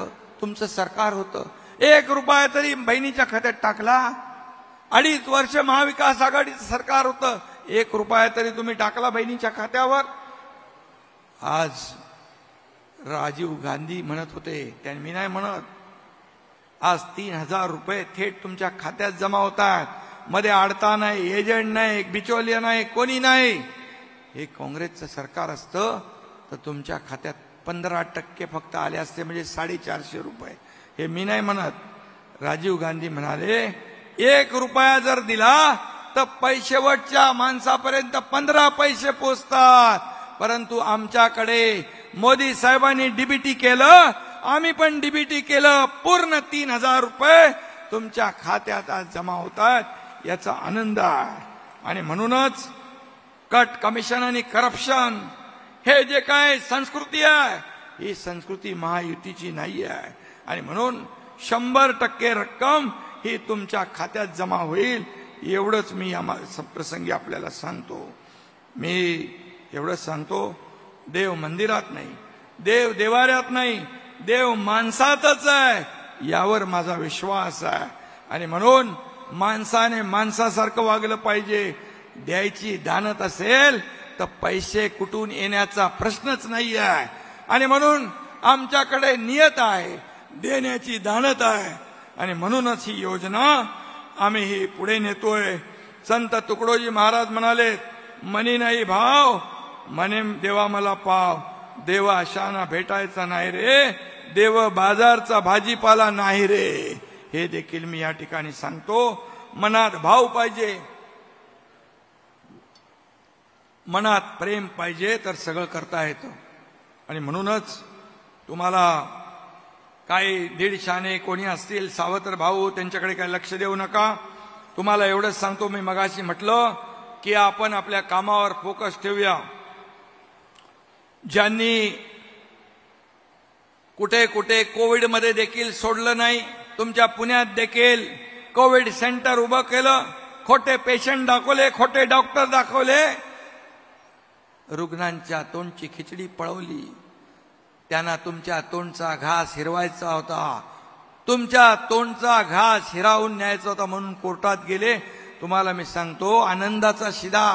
तुमचं सरकार होतं, 1 रुपया तरी बहिणीच्या खात्यात टाकला. 2.5 वर्ष महाविकास आघाडीचं सरकार होतं, 1 रुपया तरी तुम्ही टाकला बहिणीच्या खात्यावर. आज राजीव गांधी म्हणत होते, त्यांनी मी नाही म्हणत, आज 3,000 रुपये थेट तुमच्या खात्यात जमा होतात. मध्ये आडता नाही, एजंट नाही, बिचौलिया नाही, कोणी नाही. हे काँग्रेसचं सरकार असतं तर तुमच्या खात्यात 15% फक्त आले असते, म्हणजे 450 रुपये. हे मी नाही म्हणत. राजीव गांधी म्हणाले 1 रुपया जर दिला तर शेवटच्या माणसापर्यंत 15 पैसे पोचतात. परंतु आमच्याकडे मोदी साहेबांनी डीबीटी केलं, आम्ही पण डीबीटी केलं, पूर्ण 3,000 रुपये तुमच्या खात्यात आज जमा होतात. याचा आनंद आहे. आणि म्हणूनच कट कमिशन आणि करप्शन हे जे काय संस्कृती आहे, ही संस्कृती महायुतीची नाही आहे. आणि म्हणून 100% रक्कम ही तुमच्या खात्यात जमा होईल. एवढंच मी या प्रसंगी आपल्याला सांगतो. मी एवढंच सांगतो, देव मंदिरात नाही, देव देवाऱ्यात नाही, देव माणसातच आहे, यावर माझा विश्वास आहे. आणि म्हणून माणसाने माणसासारखं वागलं पाहिजे. द्यायची दानत असेल तर पैसे कुठून येण्याचा प्रश्नच नाही आहे. आणि म्हणून आमच्याकडे नियत आहे, देण्याची दानत आहे. आणि म्हणूनच ही योजना आम्ही ही पुढे नेतोय. संत तुकडोजी महाराज म्हणाले, मनी नाही भाव, मने देवा मला पाव. देव अशाना भेटायचा नाही रे, देव बाजारचा भाजीपाला नाही रे. हे देखील मी या ठिकाणी सांगतो. मनात भाव पाहिजे, मनात प्रेम पाहिजे, तर सगळं करता येतं. आणि म्हणूनच तुम्हाला काही 150 कोणी असतील सावत्र भाऊ, त्यांच्याकडे काही लक्ष देऊ नका. तुम्हाला एवढंच सांगतो, मी मगाशी म्हटलं की आपण आपल्या कामावर फोकस ठेवूया. ज्यांनी कुठे कुठे कोविडमध्ये देखील सोडलं नाही, तुमच्या पुण्यात देखील कोविड सेंटर उभं केलं, खोटे पेशंट दाखवले, खोटे डॉक्टर दाखवले, रुग्णांच्या तोंडची खिचडी पळवली. त्यांना तुमच्या तोंडचा घास हिरवायचा होता, तुमच्या तोंडचा घास हिरावून न्यायचा होता, म्हणून कोर्टात गेले. तुम्हाला मी सांगतो, आनंदाचा शिदा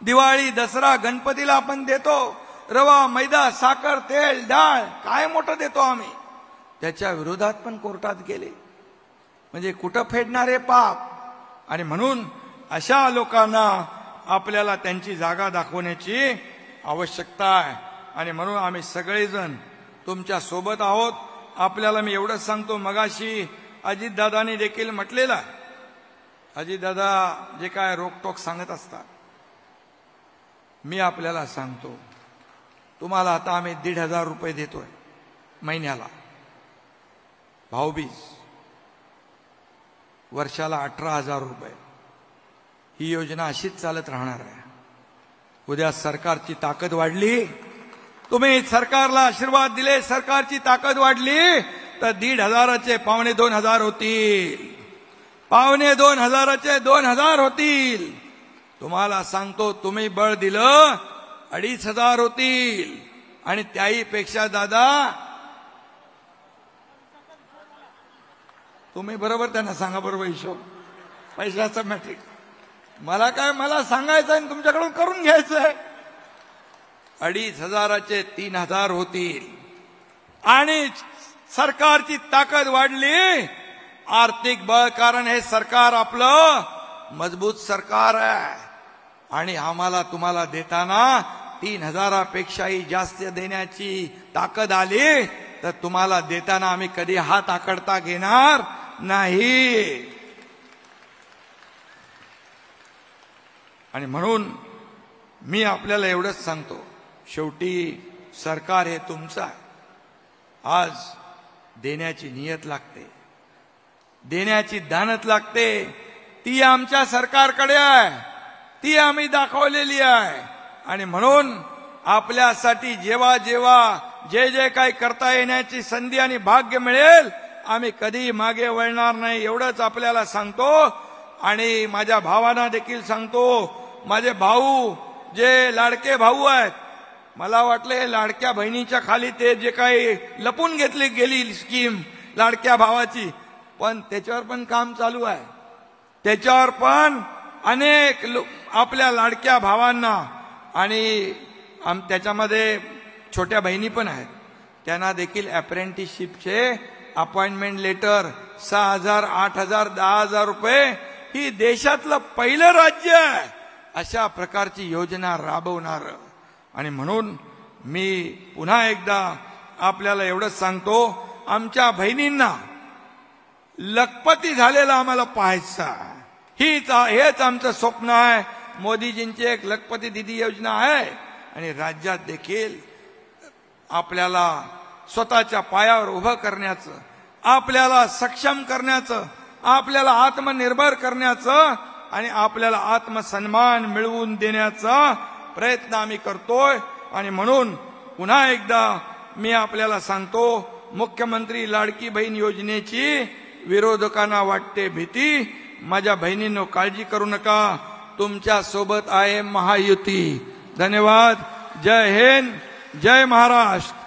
दिवाळी, दसरा, गणपतीला आपण देतो, रवा, मैदा, साखर, तेल, डाळ, काय मोठं देतो आम्ही, त्याच्या विरोधात पण कोर्टात गेले. म्हणजे कुठं फेडणारे पाप. आणि म्हणून अशा लोकांना आपल्याला त्यांची जागा दाखवण्याची आवश्यकता आहे. आणि म्हणून आम्ही सगळेजण तुमच्या सोबत आहोत. आपल्याला मी एवढंच सांगतो, मगाशी अजितदादांनी देखील म्हटलेलं आहे, अजितदादा जे काय रोकटोक सांगत असतात, मी आपल्याला सांगतो, तुम्हाला आता आम्ही 1,500 रुपये देतोय महिन्याला, भाऊबीज, वर्षाला 18,000 रुपये. ही योजना अशीच चालत राहणार आहे. उद्या सरकारची ताकद वाढली, तुम्ही सरकारला आशीर्वाद दिले, सरकारची ताकद वाढली, तर 1,500चे 2,500 होतील, 2,500चे 2,000 होतील. तुम्हाला सांगतो, तुम्ही बळ दिलं 2,500 होतील. आणि त्याही पेक्षा दादा, तुम्ही बरोबर त्यांना सांगा, बरोबर हिशोब पैशाचा मॅट्रिक. मला काय, मला सांगायचं आणि तुमच्याकडून करून घ्यायचंय. 2,500चे 3,000 होतील. आणि सरकारची ताकद वाढली, आर्थिक बळ, कारण हे सरकार आपलं मजबूत सरकार आहे. आणि आम्हाला तुम्हाला देताना 3,000पेक्षाही जास्त देण्याची ताकद आली तर तुम्हाला देताना आम्ही कधी हात आकडता घेणार नाही. आणि म्हणून मी आपल्याला एवढंच सांगतो, शेवटी सरकार हे तुमचं आहे. आज देण्याची नियत लागते, देण्याची दानत लागते, ती आमच्या सरकारकडे आहे, ती आम्ही दाखवलेली आहे. आणि म्हणून आपल्यासाठी जेव्हा जेव्हा जे जे काही करता येण्याची संधी आणि भाग्य मिळेल, आम्ही कधी मागे वळणार नाही, एवढंच आपल्याला सांगतो. आणि माझ्या भावांना देखील सांगतो, माझे भाऊ जे लाडके भाऊ आहेत, मला वाटले लाडक्या बहिणीच्या खाली ते जे काही लपून घेतली गेली स्कीम लाडक्या भावाची, पण त्याच्यावर पण काम चालू आहे. त्याच्यावर पण अनेक आपल्या लाडक्या भावांना आणि त्याच्यामध्ये छोट्या बहिणी पण आहेत, त्यांना देखील अप्रेंटिसशिपचे अपॉइंटमेंट लेटर 6,000, 8,000, 10,000 रुपये, ही देशातलं पहिलं राज्य आहे अशा प्रकारची योजना राबवणार. आणि म्हणून मी पुन्हा एकदा आपल्याला एवढंच सांगतो, आमच्या बहिणींना लखपती झालेला आम्हाला पाहायचं आहे. हेच आमचं स्वप्न आहे. मोदीजींची एक लखपती दिदी योजना आहे आणि राज्यात देखील आपल्याला स्वतःच्या पायावर उभं करण्याचं, आपल्याला सक्षम करण्याचं, आपल्याला आत्मनिर्भर करण्याचं आणि आपल्याला आत्मसन्मान मिळवून देण्याचा प्रयत्न आम्ही करतोय. आणि म्हणून पुन्हा एकदा मी आपल्याला सांगतो, मुख्यमंत्री लाडकी बहीण योजनेची विरोधकांना वाटते भीती. माझ्या बहिणींनो, काळजी करू नका, तुमच्या सोबत आहे महायुती. धन्यवाद. जय हिंद, जय महाराष्ट्र.